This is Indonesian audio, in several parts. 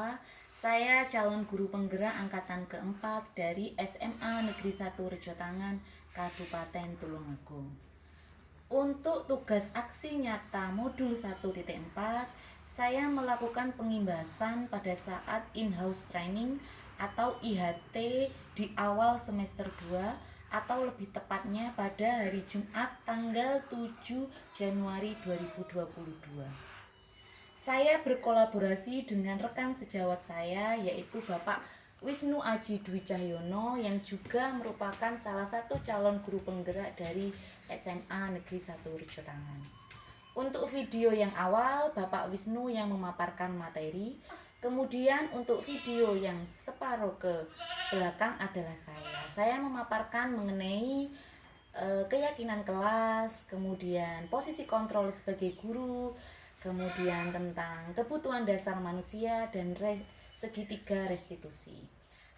siswa. Saya calon guru penggerak angkatan keempat dari SMA Negeri 1 Rejotangan, Kabupaten Tulungagung. Untuk tugas aksi nyata modul 1.4, saya melakukan pengimbasan pada saat in-house training atau IHT di awal semester 2 atau lebih tepatnya pada hari Jumat tanggal 7 Januari 2022. Saya berkolaborasi dengan rekan sejawat saya yaitu Bapak Wisnu Aji Dwi Cahyono yang juga merupakan salah satu calon guru penggerak dari SMA Negeri 1 Rejotangan. Untuk video yang awal Bapak Wisnu yang memaparkan materi, kemudian untuk video yang separuh ke belakang adalah saya. Saya memaparkan mengenai keyakinan kelas, kemudian posisi kontrol sebagai guru, kemudian tentang kebutuhan dasar manusia dan segitiga restitusi.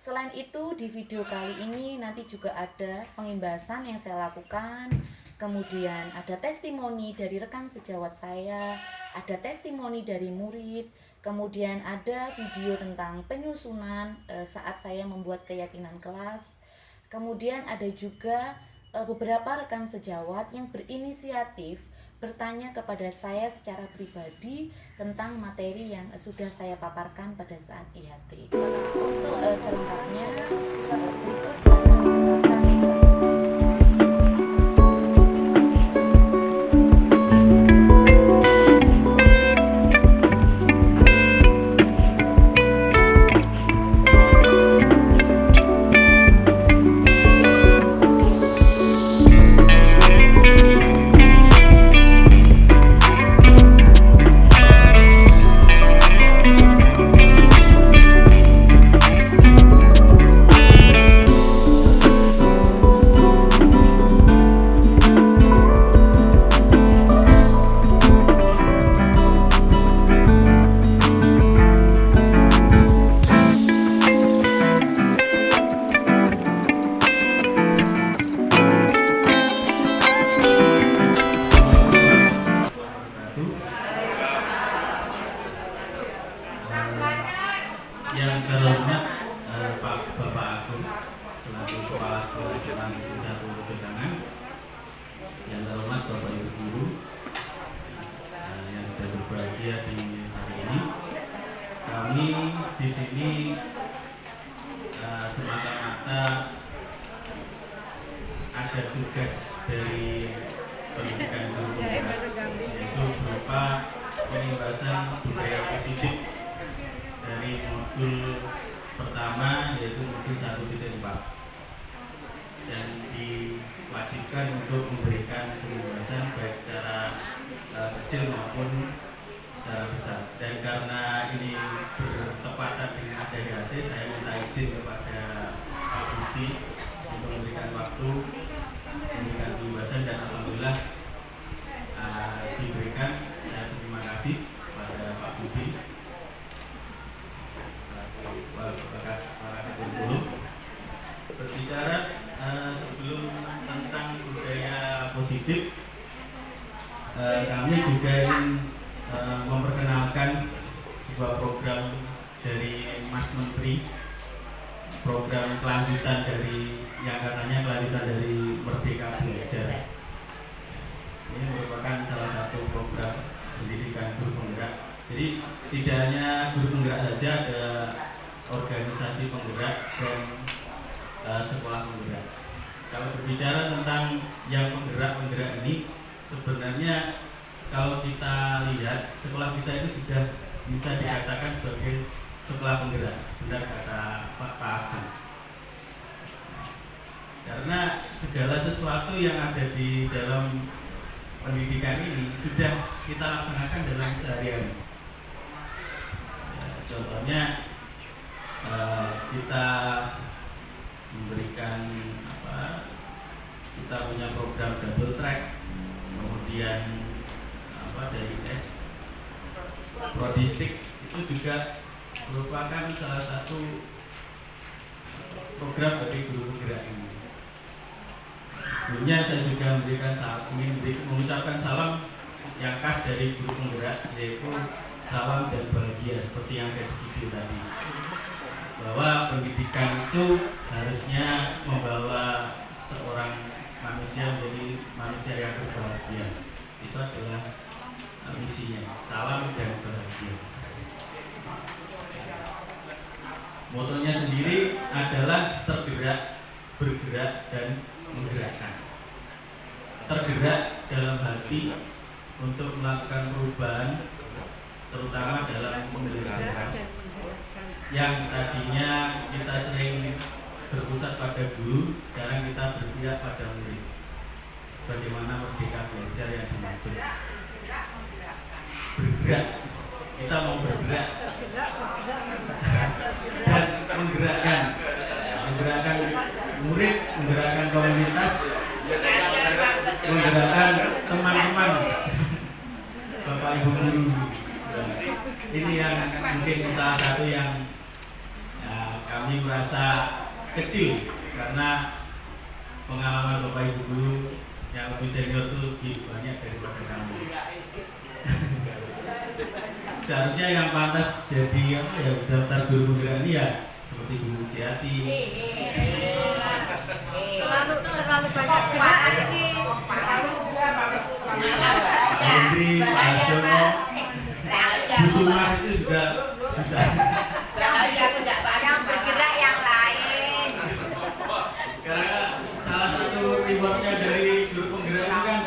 Selain itu di video kali ini nanti juga ada pengimbasan yang saya lakukan, kemudian ada testimoni dari rekan sejawat saya, ada testimoni dari murid, kemudian ada video tentang penyusunan saat saya membuat keyakinan kelas, kemudian ada juga beberapa rekan sejawat yang berinisiatif bertanya kepada saya secara pribadi tentang materi yang sudah saya paparkan pada saat IHT. Untuk selengkapnya berikut silakan disaksikan. Yang terhormat Pak Bapak Agung selaku Kepala Sekolah SMA Negeri 1 Rejotangan, yang terhormat Bapak Ibu Guru yang sudah berbahagia di hari ini. Kami di sini semata-mata ada tugas dari pendidikan guru penggerak, yaitu berupa pengimbasan budaya positif dari modul pertama yaitu modul 1.4 dan diwajibkan untuk memberikan pengimbasan baik secara kecil maupun secara besar. Dan karena ini bertepatan dengan ada IHT, saya minta izin kepada Pak Budi untuk memberikan waktu memberikan pengimbasan, dan alhamdulillah diberikan. Saya terima kasih kepada Pak Budi. Berbicara sebelum tentang budaya positif, kami juga ingin memperkenalkan sebuah program dari Mas Menteri, program kelanjutan dari yang katanya kelanjutan dari Merdeka Belajar. Ini merupakan salah satu program pendidikan guru penggerak. Jadi tidak hanya guru penggerak saja, ada organisasi penggerak dan sekolah penggerak. Kalau berbicara tentang yang penggerak ini, sebenarnya kalau kita lihat sekolah kita itu sudah bisa dikatakan sebagai sekolah penggerak, benar kata Pak Agung. Karena segala sesuatu yang ada di dalam pendidikan ini sudah kita laksanakan dalam sehari-hari. Contohnya kita memberikan kita punya program double track, kemudian dari Prodistik itu juga merupakan salah satu program bagi guru penggerak ini. Sebelumnya saya juga ingin mengucapkan salam yang khas dari guru penggerak, yaitu salam dan bahagia seperti yang ada di video tadi. Bahwa pendidikan itu harusnya membawa seorang manusia menjadi manusia yang berbahagia. Itu adalah misinya, salam dan bahagia. Motonya sendiri adalah tergerak, bergerak, dan menggerakkan. Tergerak dalam hati untuk melakukan perubahan, terutama dalam pembelajaran. Yang tadinya kita sering berpusat pada guru, sekarang kita berpihak pada murid. Bagaimana merdeka belajar yang dimaksud? Bergerak, kita mau bergerak dan menggerakkan murid, menggerakkan komunitas, menggerakkan teman-teman, Bapak Ibu guru. Ini yang mungkin salah satu yang kami merasa kecil karena pengalaman Bapak Ibu guru yang lebih senior itu lebih banyak daripada kami. Seharusnya yang pantas jadi daftar guru penggerak ini ya seperti Guru Ciati, terlalu banyak gerak ini. Hendri, Pak Arjono, Bu Sumar itu juga bisa. Yang bergerak yang lain. Karena salah satu rewardnya dari guru penggerak ini kan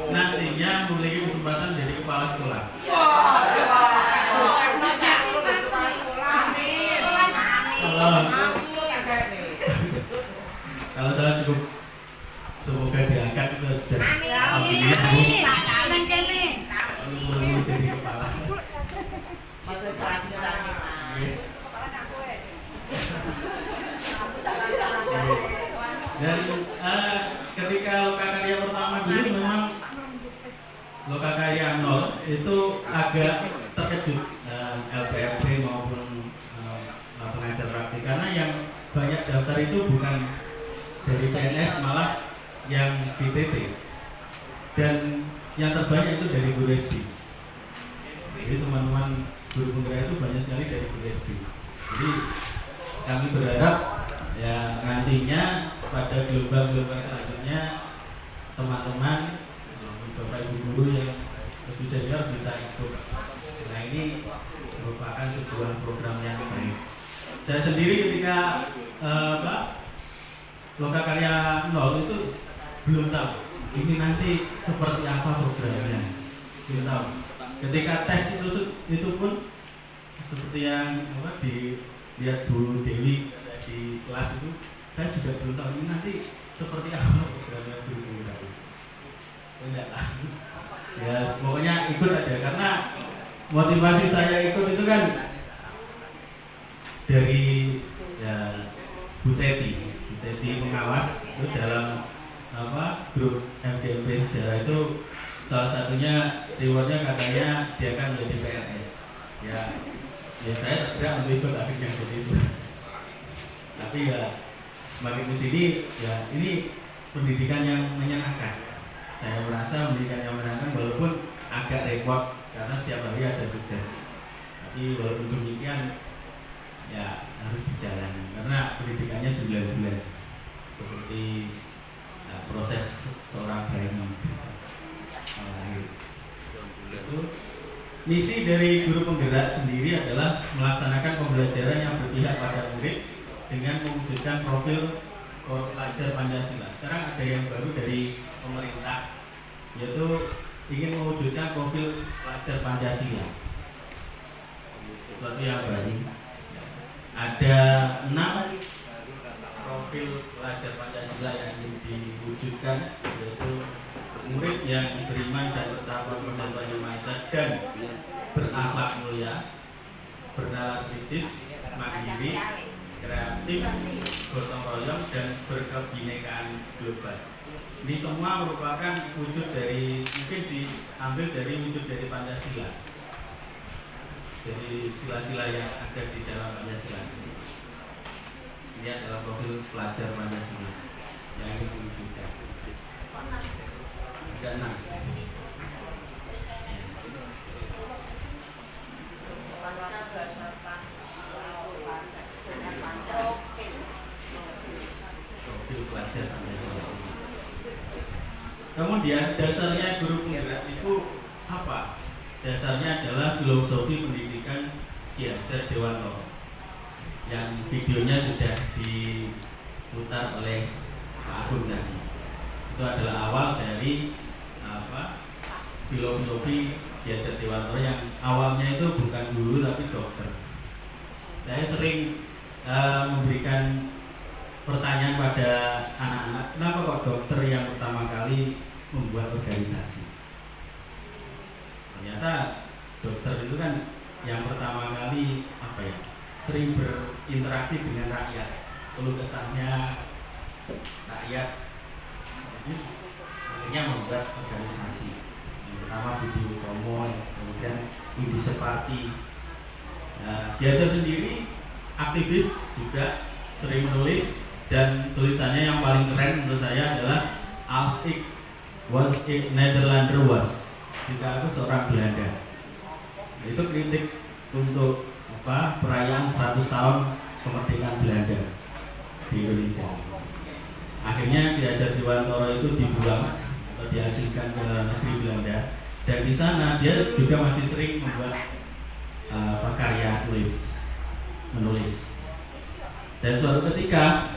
nantinya memiliki kesempatan jadi kepala sekolah. Kalau saya cukup semoga diangkat itu sudah alhamdulillah Bu. Belum jadi kepala. Dan ketika lokakarya pertama dulu memang lokakarya 0 itu agak terkejut LPRD maupun pengajar praktik karena yang banyak daftar itu bukan dari PNS malah yang BTT dan yang terbanyak itu dari guru SD. Jadi teman-teman guru penggerak itu banyak sekali dari guru SD. Jadi kami berharap ya nantinya pada gelombang-gelombang selanjutnya teman-teman Bapak Ibu guru yang lebih senior bisa ikut. Nah ini merupakan sebuah program yang baik. Saya sendiri ketika lokakarya 0 itu belum tahu ini nanti seperti apa programnya, belum tahu. Ketika tes itu pun seperti yang dilihat Bu Dewi di kelas itu, saya juga belum tahu ini nanti seperti apa programnya guru penggerak. Tidak tahu. Ya pokoknya ikut aja karena motivasi saya ikut itu kan dari ya Bu Teti pengawas itu dalam grup MDMP sejarah itu salah satunya rewardnya katanya dia akan menjadi PNS. Ya saya tidak untuk akhirnya seperti itu. Tapi ya semakin kesini ya ini pendidikan yang menyenangkan. Saya merasa pendidikan yang menyenangkan walaupun agak repot karena setiap hari ada tugas. Tapi walaupun demikian ya harus dijalani karena pendidikannya 9 bulan seperti proses seorang bayi melahir. Itu misi dari guru penggerak sendiri adalah melaksanakan pembelajaran yang berpihak pada murid dengan mewujudkan profil pelajar Pancasila. Sekarang ada yang baru dari pemerintah yaitu ingin mewujudkan profil pelajar Pancasila. Sesuatu yang baru. Ada 6 profil pelajar Pancasila yang ingin diwujudkan, yaitu murid yang beriman dan bersahabat kepada Yang Maha Esa dan berakhlak mulia, bernalar kritis, mandiri, kreatif, gotong royong dan berkebinekaan global. Ini semua merupakan wujud dari, mungkin diambil dari wujud dari Pancasila. Jadi sila-sila yang ada di dalam Pancasila ini. Ini adalah profil pelajar Pancasila yang ingin diwujudkan. Ada 6. Kemudian dasarnya guru penggerak itu apa? Dasarnya adalah filosofi pendidikan Ki Hajar Dewantoro yang videonya sudah diputar oleh Pak Agung tadi. Itu adalah awal dari filosofi Ki Hajar Dewantoro yang awalnya itu bukan guru tapi dokter. Saya sering memberikan pertanyaan pada anak-anak, kenapa kok dokter yang pertama kali membuat organisasi? Ternyata dokter itu kan yang pertama kali sering berinteraksi dengan rakyat, keluh kesahnya rakyat, jadi akhirnya membuat organisasi. Yang pertama Budi Utomo, kemudian Indonesia Party. Dia itu sendiri aktivis juga, sering menulis, dan tulisannya yang paling keren menurut saya adalah Als ik was ik Nederlander was, jika aku seorang Belanda. Itu kritik untuk perayaan 100 tahun kemerdekaan Belanda di Indonesia. Akhirnya Ki Hajar Dewantoro itu dibuang atau dihasilkan ke negeri Belanda, dan di sana dia juga masih sering membuat karya menulis. Dan suatu ketika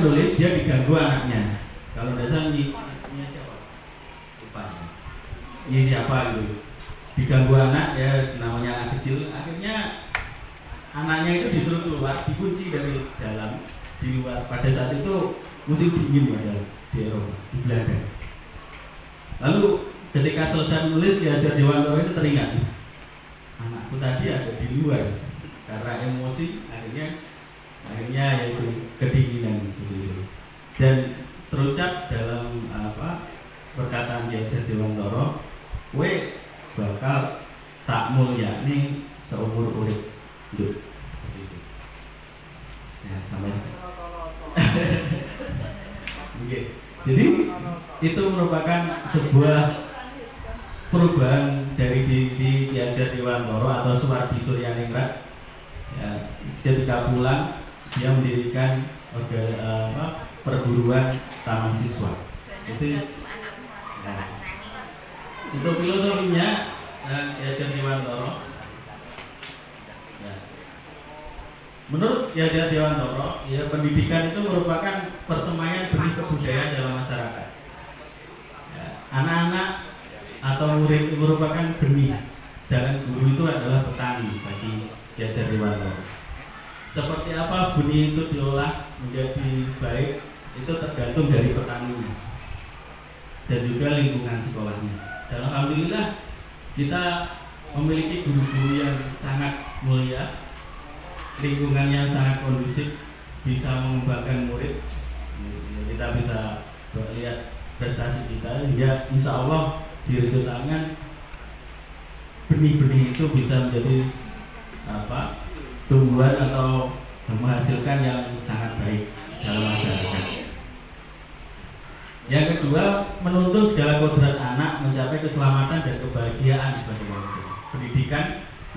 menulis dia diganggu anaknya. Kalau dasar ini siapa? Lupa. Ini siapa gitu. Diganggu anak, ya namanya anak kecil. Akhirnya anaknya itu disuruh keluar, dikunci dari dalam di luar. Pada saat itu musim dingin padahal di Eropa, di Belanda. Lalu ketika selesai menulis, Ki Hajar Dewantoro itu teringat, anakku tadi ada di luar karena emosi, akhirnya yaitu kedinginan gitu. Dan terucap dalam perkataan Ki Hajar Dewantoro, kowe bakal tak mulyani seumur urip hidup. Seperti itu. Ya, sampai okay. Jadi itu merupakan sebuah perubahan dari Ki Hajar Dewantoro atau Suwardi Suryaningrat. Ya, ketika pulang dia mendirikan perguruan taman siswa. Itu filosofinya Ki Hajar Dewantoro. Ya. Menurut Ki Hajar Dewantoro, ya, pendidikan itu merupakan persemaian benih kebudayaan dalam masyarakat. Ya, anak-anak atau murid itu merupakan benih, sedangkan guru itu adalah petani bagi Ki Hajar Dewantoro. Seperti apa benih itu diolah menjadi baik itu tergantung dari petaninya dan juga lingkungan sekolahnya. Dan alhamdulillah kita memiliki guru-guru yang sangat mulia, lingkungan yang sangat kondusif, bisa mengembangkan murid. Kita bisa melihat prestasi kita, hingga insya Allah di Rejo Tangan benih-benih itu bisa menjadi tumbuhan atau menghasilkan yang sangat baik dalam masyarakat. Yang kedua, menuntun segala kodrat anak mencapai keselamatan dan kebahagiaan sebagai manusia. Pendidikan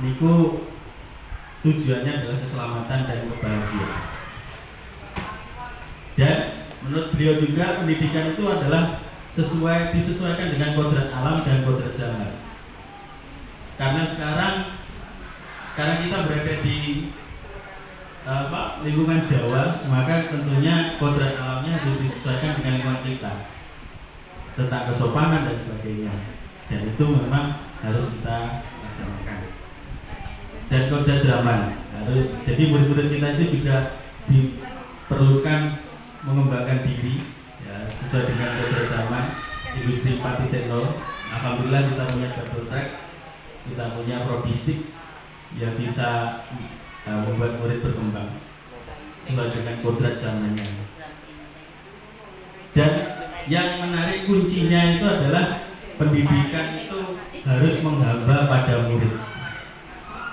niku tujuannya adalah keselamatan dan kebahagiaan. Dan menurut beliau juga pendidikan itu adalah disesuaikan dengan kodrat alam dan kodrat zaman. Karena sekarang kita berada di lingkungan Jawa, maka tentunya kodrat alamnya harus disesuaikan dengan lingkungan kita tentang kesopanan dan sebagainya, dan itu memang harus kita laksanakan. Dan kodrat zaman, jadi murid-murid kita itu juga diperlukan mengembangkan diri, ya, sesuai dengan kodrat zaman industri 4.0. Alhamdulillah kita punya double track, kita punya probistik yang bisa membuat murid berkembang sesuai dengan kodrat zamannya. Dan yang menarik kuncinya itu adalah pendidikan itu harus menghamba pada murid.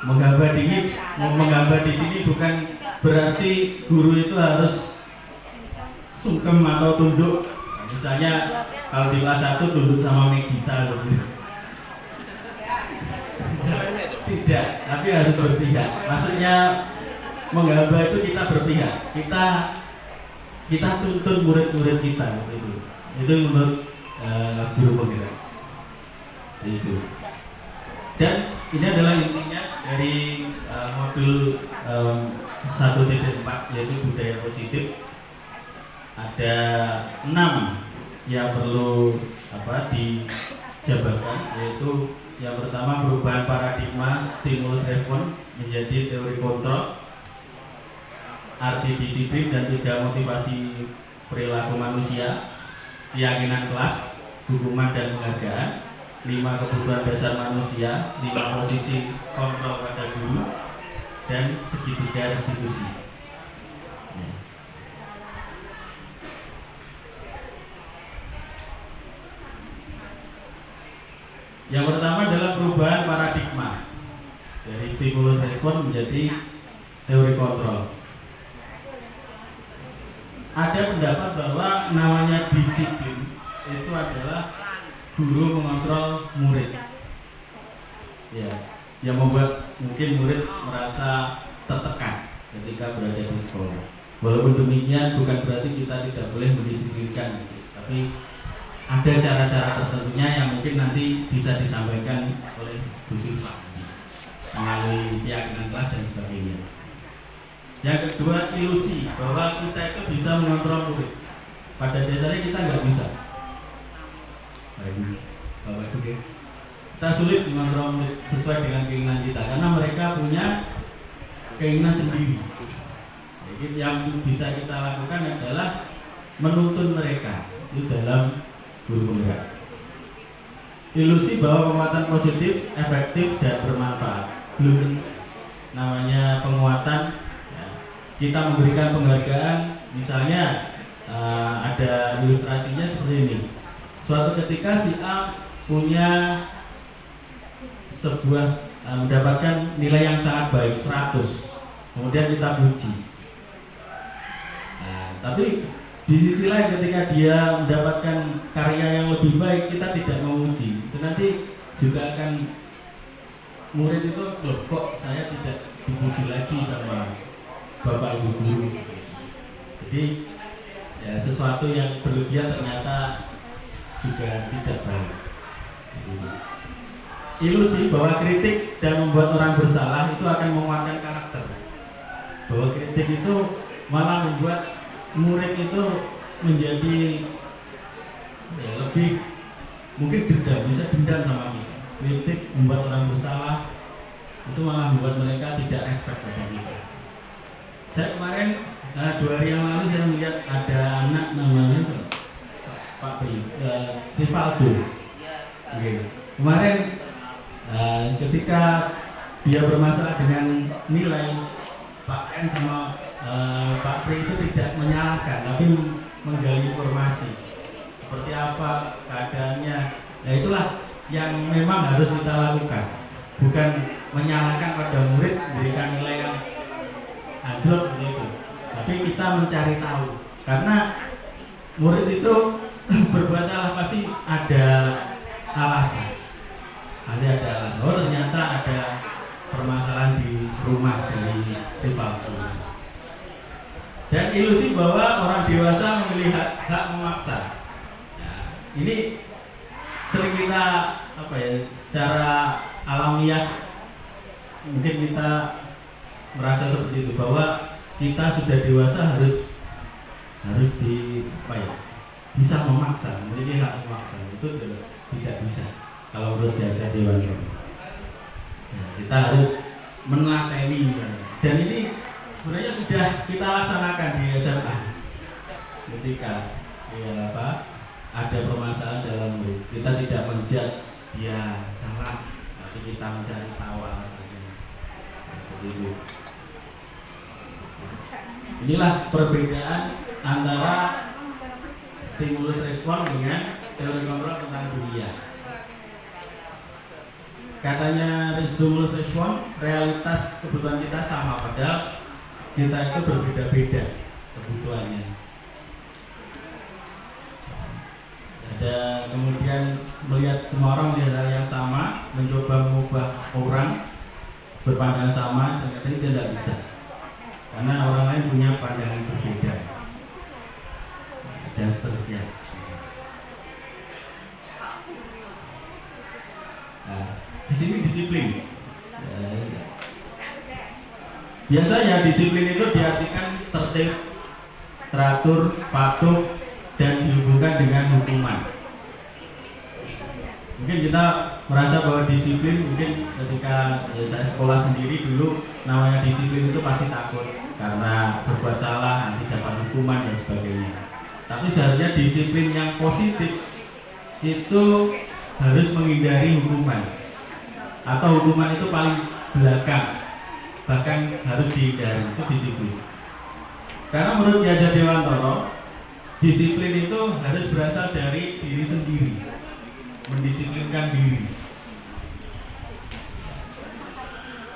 Menghamba di sini bukan berarti guru itu harus sungkem atau tunduk. Misalnya kalau di kelas 1 tunduk sama Megita gitu. Tidak, tapi harus berpihak. Maksudnya menghamba itu kita berpihak. Kita kita tuntun murid-murid kita itu menurut guru penggerak itu. Dan ini adalah intinya dari modul 1.4 yaitu budaya positif. Ada 6 yang perlu dijabarkan, yaitu yang pertama perubahan paradigma stimulus respon menjadi teori kontrol, arti disiplin dan 3 motivasi perilaku manusia, keyakinan kelas, hukuman dan penghargaan, 5 kebutuhan dasar manusia, 5 posisi kontrol pada guru, dan segitiga restitusi. Yang pertama adalah perubahan paradigma dari stimulus respon menjadi teori kontrol. Ada pendapat bahwa namanya disiplin itu adalah guru mengontrol murid, ya, yang membuat mungkin murid merasa tertekan ketika berada di sekolah. Walaupun demikian bukan berarti kita tidak boleh mendisiplinkan, tapi ada cara-cara tertentunya yang mungkin nanti bisa disampaikan oleh Bu Silva melalui keyakinan kelas dan sebagainya. Yang kedua, ilusi bahwa kita itu bisa mengontrol murid. Pada dasarnya kita nggak bisa. Bapak Ibu, kita sulit mengontrol murid sesuai dengan keinginan kita karena mereka punya keinginan sendiri. Jadi yang bisa kita lakukan adalah menuntun mereka itu dalam guru penggerak. Ilusi bahwa penguatan positif, efektif dan bermanfaat. Belum namanya penguatan, ya, kita memberikan penghargaan. Misalnya ada ilustrasinya seperti ini. Suatu ketika si A punya sebuah mendapatkan nilai yang sangat baik 100, kemudian kita puji. Tapi di sisi lain ketika dia mendapatkan karya yang lebih baik, kita tidak memuji. Itu nanti juga akan murid itu, loh kok saya tidak dipuji lagi sama Bapak Ibu guru. Jadi ya sesuatu yang berlebihan ternyata juga tidak baik. Ilusi bahwa kritik dan membuat orang bersalah itu akan menguatkan karakter. Bahwa kritik itu malah membuat murid itu menjadi ya, lebih mungkin bisa dendam sama kita. Kritik membuat orang bersalah itu malah membuat mereka tidak respect pada kita. Saya kemarin 2 hari yang lalu saya melihat ada anak namanya Pak Rivaldo. Kemarin ketika dia bermasalah dengan nilai, Pak N sama Pak Pri itu tidak menyalahkan, tapi menggali informasi seperti apa keadaannya. Nah itulah yang memang harus kita lakukan, bukan menyalahkan pada murid memberikan nilai yang anjlok begitu, tapi kita mencari tahu, karena murid itu berbuat salah pasti ada alasan. Oh ternyata ada permasalahan di rumah dari Rivaldo. Dan ilusi bahwa orang dewasa memilih hak memaksa. Nah, ini sering kita secara alamiah mungkin kita merasa seperti itu, bahwa kita sudah dewasa harus bisa memaksa, memiliki hak memaksa. Itu tidak bisa kalau menurut jasa Dewan. Nah, kita harus menelaani, dan ini sebenarnya sudah kita laksanakan di SMA. Ketika ada permasalahan dalam murid, kita tidak menjudge dia salah, tapi kita mencari tahu alasannya. Seperti itu. Inilah perbedaan antara stimulus respon dengan teori kontrol tentang dunia. Katanya stimulus respon, realitas kebutuhan kita sama, padahal kita itu berbeda-beda kebutuhannya. Ada kemudian melihat semua orang melihat hal yang sama, mencoba mengubah orang berpandangan sama, ternyata tidak bisa, karena orang lain punya pandangan berbeda. dan seterusnya. Nah, di sini disiplin. Biasanya disiplin itu diartikan tertib, teratur, patuh, dan dihubungkan dengan hukuman. Mungkin kita merasa bahwa disiplin, mungkin ketika saya sekolah sendiri dulu, namanya disiplin itu pasti takut karena berbuat salah nanti dapat hukuman dan sebagainya. Tapi seharusnya disiplin yang positif itu harus menghindari hukuman, atau hukuman itu paling belakang, bahkan harus dihindari. Itu disiplin. Karena menurut Ki Hajar Dewantara, disiplin itu harus berasal dari diri sendiri, mendisiplinkan diri.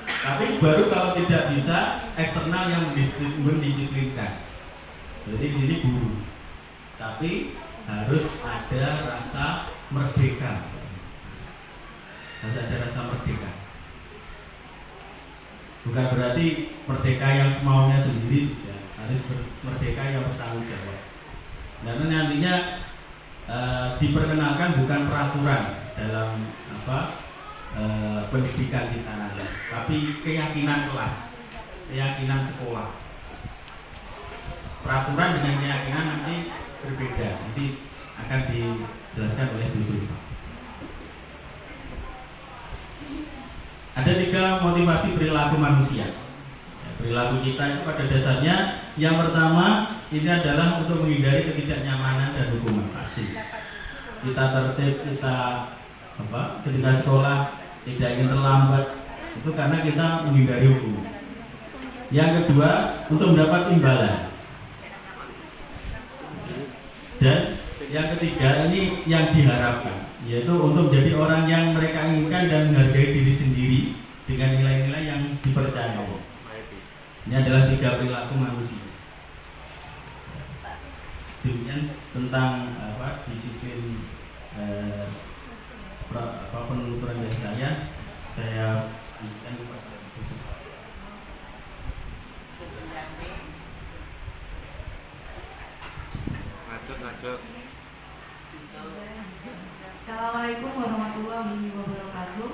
Tapi baru kalau tidak bisa, eksternal yang mendisiplinkan. Jadi di sini guru. Tapi harus ada rasa merdeka. Harus ada rasa merdeka. Bukan berarti merdeka yang semaunya sendiri, ya. Harus merdeka yang bertanggung jawab. Karena nantinya diperkenalkan bukan peraturan dalam pendidikan kita nanti, tapi keyakinan kelas, keyakinan sekolah. Peraturan dengan keyakinan nanti berbeda, nanti akan dijelaskan oleh Bu Sri. Ada 3 motivasi perilaku manusia. Perilaku kita itu pada dasarnya yang pertama ini adalah untuk menghindari ketidaknyamanan dan hukuman pasti. Kita tertib, kita ketika sekolah tidak ingin terlambat, itu karena kita menghindari hukum. Yang kedua, untuk mendapat imbalan. Dan yang ketiga, ini yang diharapkan, yaitu untuk menjadi orang yang mereka inginkan dan menghargai diri sendiri dengan nilai-nilai yang dipercayai. Ini adalah 3 perilaku manusia. Demikian tentang disiplin penuturan dari saya lanjutkan kepada Bu Sri. Lanjut. Assalamualaikum warahmatullahi wabarakatuh.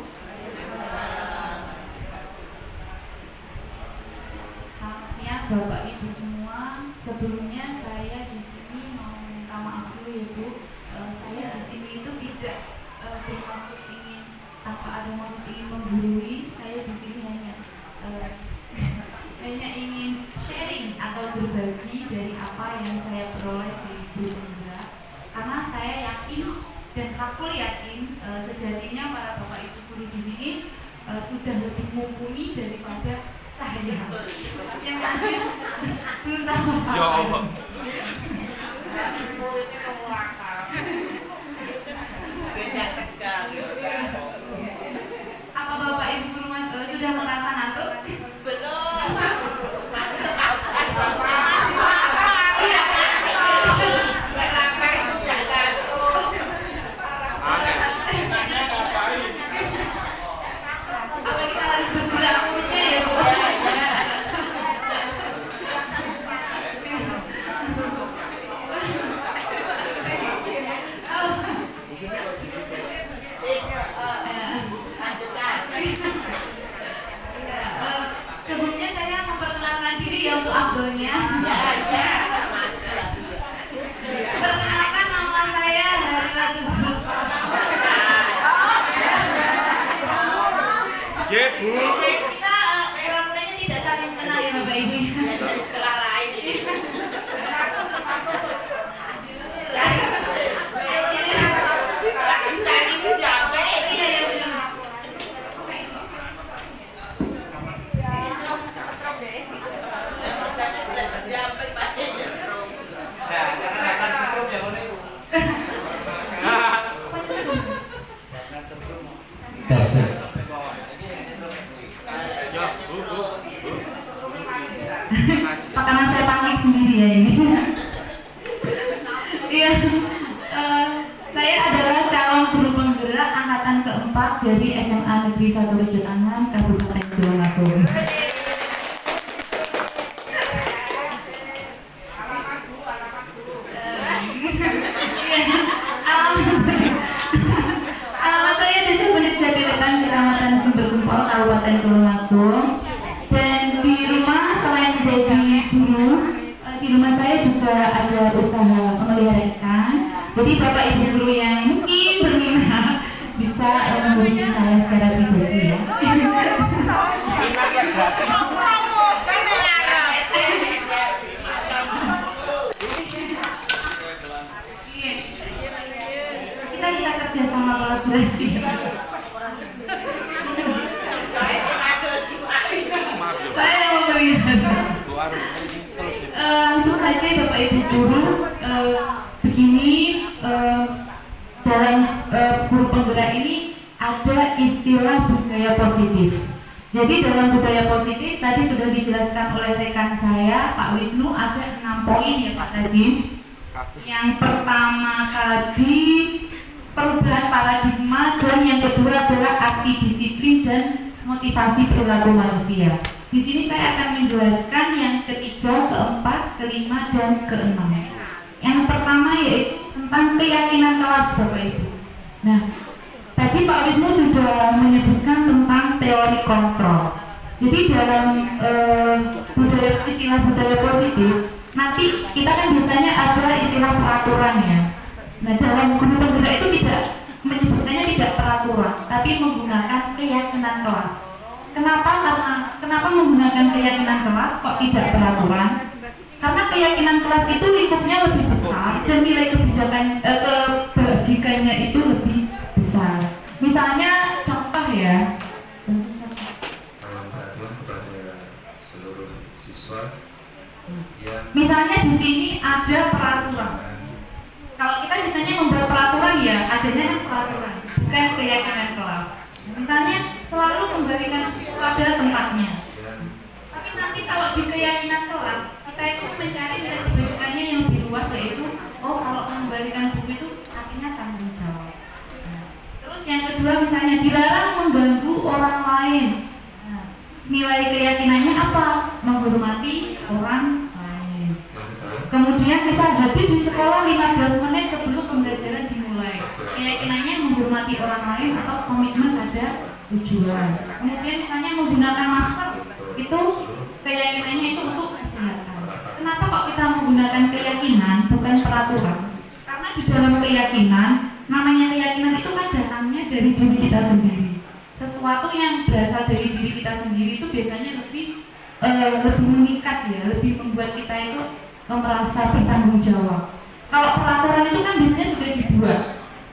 Selamat siang Bapak Ibu semua. Sebelumnya saya di sini mau minta maaf dulu ya Bu. Saya di sini itu tidak bermaksud ingin ada maksud ingin menggurui. Saya di sini hanya ingin sharing atau berbagi dari apa yang saya peroleh di Suria. Karena saya yakin dan aku yakin sejatinya para Bapak Ibu guru di sini sudah lebih mumpuni daripada saya. Yang masih belum tahu apa. Apa Bapak Ibu guru sudah merasa ngantuk? Belum. Apa kita harus bergerak mulutnya ya Bu? Sebelumnya saya memperkenalkan diri ya untuk abdolnya. Perkenalkan nama saya Harila Zulfa. Bu. Kita pura-puranya tidak saling kenal ya Bapak Ibu. Dari sekolah lain ini. Dicari itu jambe. Iya ya benar. Jambe pakai jeruk. Ya, Bu. Karena saya panik sendiri ya ini. Iya. Saya adalah calon guru penggerak angkatan keempat dari SMA Negeri 1 Rejotangan, Kabupaten Tulungagung. Promosi ning arep. Kita bisa kerja sama kolaborasi. Saya mau melihat. Langsung saja Bapak Ibu guru, begini dalam guru penggerak ini ada istilah budaya positif. Jadi dalam budaya positif tadi sudah dijelaskan oleh rekan saya Pak Wisnu, ada 6 poin ya Pak Nadiem. Yang pertama tadi perubahan paradigma, dan yang kedua adalah arti disiplin dan motivasi perilaku manusia. Di sini saya akan menjelaskan yang ketiga, keempat, kelima, dan keenam. Yang pertama yaitu tentang keyakinan kelas Bapak Ibu. Nah, tadi Pak Wisnu sudah menyebutkan tentang teori kontrol. Jadi dalam istilah budaya positif, nanti kita kan biasanya ada istilah peraturan ya. Nah, dalam guru penggerak itu tidak menyebutkannya tidak peraturan, tapi menggunakan keyakinan kelas. Kenapa menggunakan keyakinan kelas kok tidak peraturan? Karena keyakinan kelas itu lingkupnya lebih besar dan nilai kebajikannya itu lebih besar. Misalnya contoh ya. Salam perhatian kepada seluruh siswa yang Misalnya di sini ada peraturan. Kalau kita misalnya membuat peraturan ya, adanya kan peraturan, bukan keyakinan kelas. Misalnya selalu kembalikan pada tempatnya. Tapi nanti kalau di keyakinan kelas, kita itu mencari nilai kebajikannya yang lebih luas, yaitu kalau mengembalikan buku itu artinya tanggung jawab. Nah, terus yang kedua misalnya dilarang mengganggu orang lain. Nah, nilai keyakinannya apa? Menghormati orang lain. Kemudian bisa hadir di sekolah 15 menit sebelum pembelajaran dimulai. Keyakinannya menghormati orang lain atau komitmen pada tujuan. Kemudian misalnya menggunakan masker, itu keyakinannya itu untuk kesehatan. Kenapa kok kita menggunakan keyakinan bukan peraturan? Karena di dalam keyakinan, namanya keyakinan itu kan datangnya dari diri kita sendiri. Sesuatu yang berasal dari diri kita sendiri itu biasanya lebih mengikat ya, lebih membuat kita itu merasa bertanggung jawab. Kalau peraturan itu kan biasanya sudah dibuat.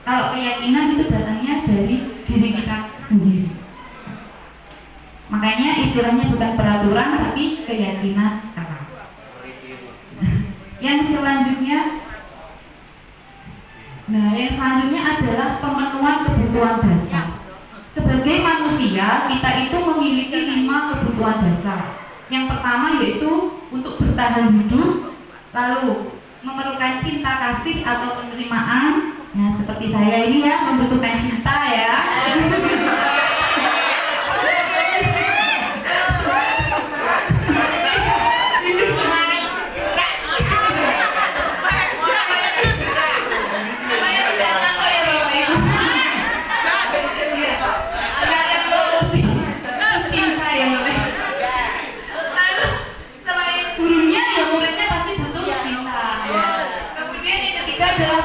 Kalau keyakinan itu datangnya dari diri kita sendiri. Makanya istilahnya bukan peraturan tapi keyakinan keras. Yang selanjutnya adalah pemenuhan kebutuhan dasar. Sebagai manusia, kita itu memiliki 5 kebutuhan dasar. Yang pertama yaitu untuk bertahan hidup, lalu memerlukan cinta kasih atau penerimaan. Nah, seperti saya ini ya, membutuhkan cinta ya.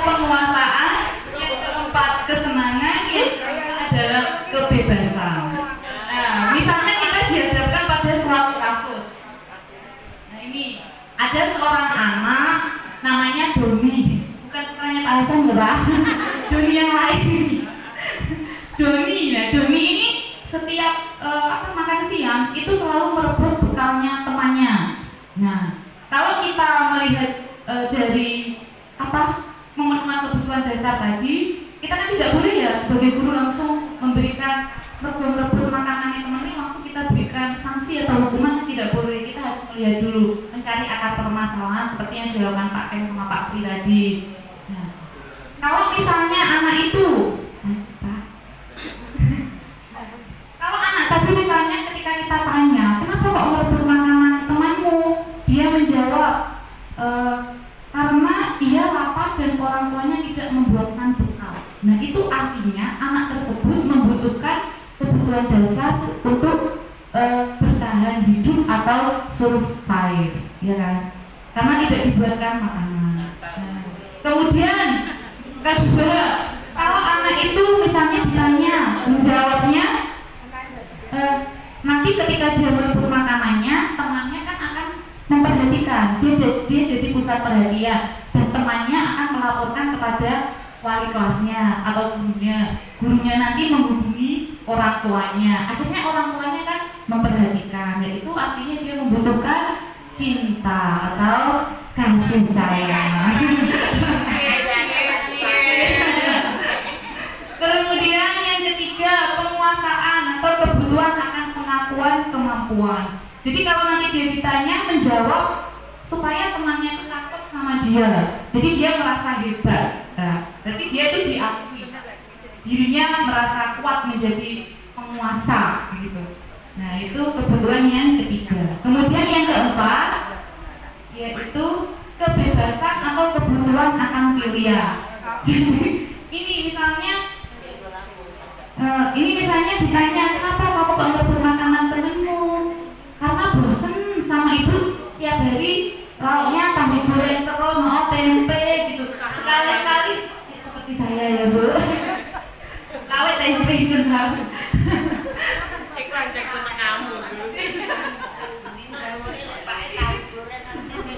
Penguasaan, yang keempat kesenangan, yang kelima adalah kebebasan. Nah, misalnya kita dihadapkan pada suatu kasus. Nah, ini ada seorang anak namanya Doni, bukan putranya Pak Hasan ya Pak. Doni yang lain. Doni ini setiap makan siang itu selalu merebut bekalnya temannya. Nah, kalau kita melihat dari memenuhi kebutuhan dasar tadi, kita kan tidak boleh ya sebagai guru langsung memberikan merebut makanannya teman-teman, langsung kita berikan sanksi atau hukuman, tidak boleh. Kita harus melihat dulu, mencari akar permasalahan seperti yang dilakukan Pak Ken sama Pak Pri tadi. Nah, kalau misalnya anak itu, kalau anak tadi misalnya ketika kita tanya, kenapa kok merebut makanan temanmu? Dia menjawab, karena dia lapar dan orang tuanya tidak membuatkan bekal. Nah, itu artinya anak tersebut membutuhkan kebutuhan dasar untuk bertahan hidup atau survive, ya kan? Karena tidak dibuatkan makanan. Nah, kemudian kedua, kalau anak itu misalnya ditanya, menjawabnya nanti ketika dia merebut perhatian, dia jadi pusat perhatian, dan temannya akan melaporkan kepada wali kelasnya atau gurunya nanti menghubungi orang tuanya, akhirnya orang tuanya kan memperhatikan, dan itu artinya dia membutuhkan cinta atau kasih sayang. Kemudian yang ketiga, penguasaan atau kebutuhan akan pengakuan kemampuan. Jadi kalau nanti dia ditanya, menjawab supaya temannya itu takut sama dia, jadi dia merasa hebat. Nah, berarti dia itu diakui, dirinya merasa kuat menjadi penguasa gitu. Nah, itu kebutuhan yang ketiga. Kemudian yang keempat yaitu kebebasan atau kebutuhan akan pilihan. Jadi ini misalnya ditanya, kenapa kamu kok ngerebut makanan temenmu? Karena bosen sama ibu tiap hari lauknya tahu goreng terus, mau tempe gitu. Sekali-kali ya, seperti saya ya Bu, lawet tempe itu harus. Iku anjek seneng kamu.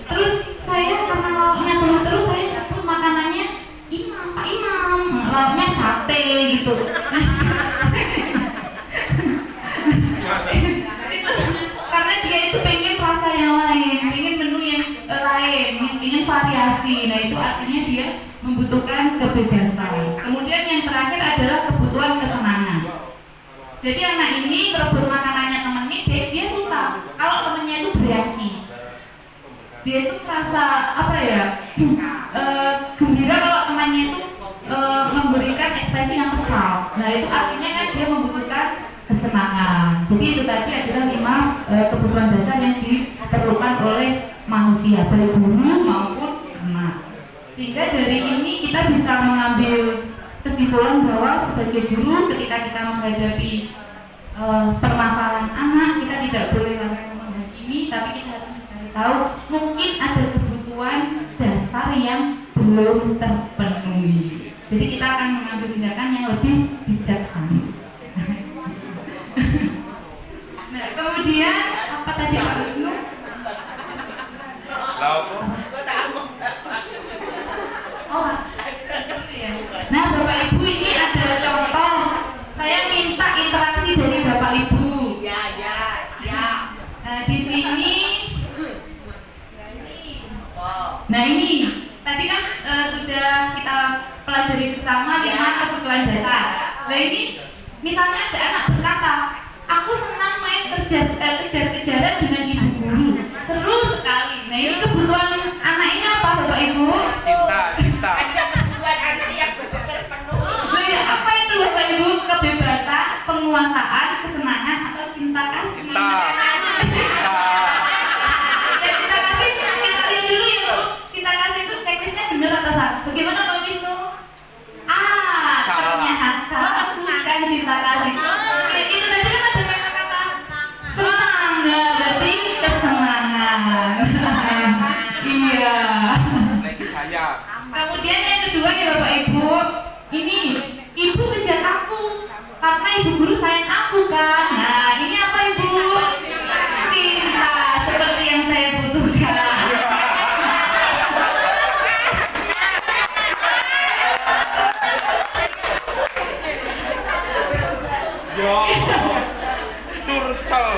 Terus saya karena lauknya dulu terus saya dapet makanannya Imam, Pak Imam, lauknya sate gitu. Karena dia itu pengen rasa yang lain, pengen menu yang lain, pengen variasi. Nah itu artinya dia membutuhkan kebebasan. Kemudian yang terakhir adalah kebutuhan kesenangan. Jadi anak ini berebut makanannya temennya, dia suka kalau temennya itu bereaksi. Dia itu merasa gembira kalau temannya itu memberikan ekspresi yang kesal. Nah itu artinya kan dia membutuhkan kesenangan. Jadi itu tadi adalah 5 kebutuhan dasar yang diperlukan oleh manusia, baik guru maupun anak. Sehingga dari ini kita bisa mengambil kesimpulan bahwa sebagai guru ketika kita menghadapi permasalahan anak, kita tidak boleh langsung menghakimi, tapi kita harus mencari tahu mungkin ada kebutuhan dasar yang belum terpenuhi. Jadi kita akan mengambil tindakan yang lebih bijaksana. Nah, kemudian apa tadi Pak Wisnu? Oh, ya. Nah, Bapak Ibu ini ada contoh. Saya minta interaksi dari Bapak Ibu. Ya, siap. Nah, di sini. Nah, ini tadi kan sudah kita pelajari bersama 5 kebutuhan dasar. Nah, ini misalnya ada anak berkata, aku senang main kejar-kejaran dengan ibu guru, seru sekali. Nah, ini kebutuhan anak ini apa Bapak Ibu? Cinta. Ada kebutuhan anak yang belum terpenuhi. Oh ya, apa itu Bapak Ibu? Kebebasan, penguasaan, kesenangan, atau cinta kasih? Cinta. Ya, cinta kasih, kita lihat dulu ya Bu. Cinta kasih itu checklistnya benar atau salah? Bagaimana Pak Wisnu? Ternyata bukan cinta kasih. Oke, itu tadi kan ada kata-kata senang, ya, berarti kesenangan. Iya. Lagi saya. Kemudian yang kedua ya Bapak Ibu, ini ibu kejar aku karena ibu guru sayang aku kan. Nah ini apa Ibu? Cinta, seperti yang saya butuhkan. Yo. Turcal.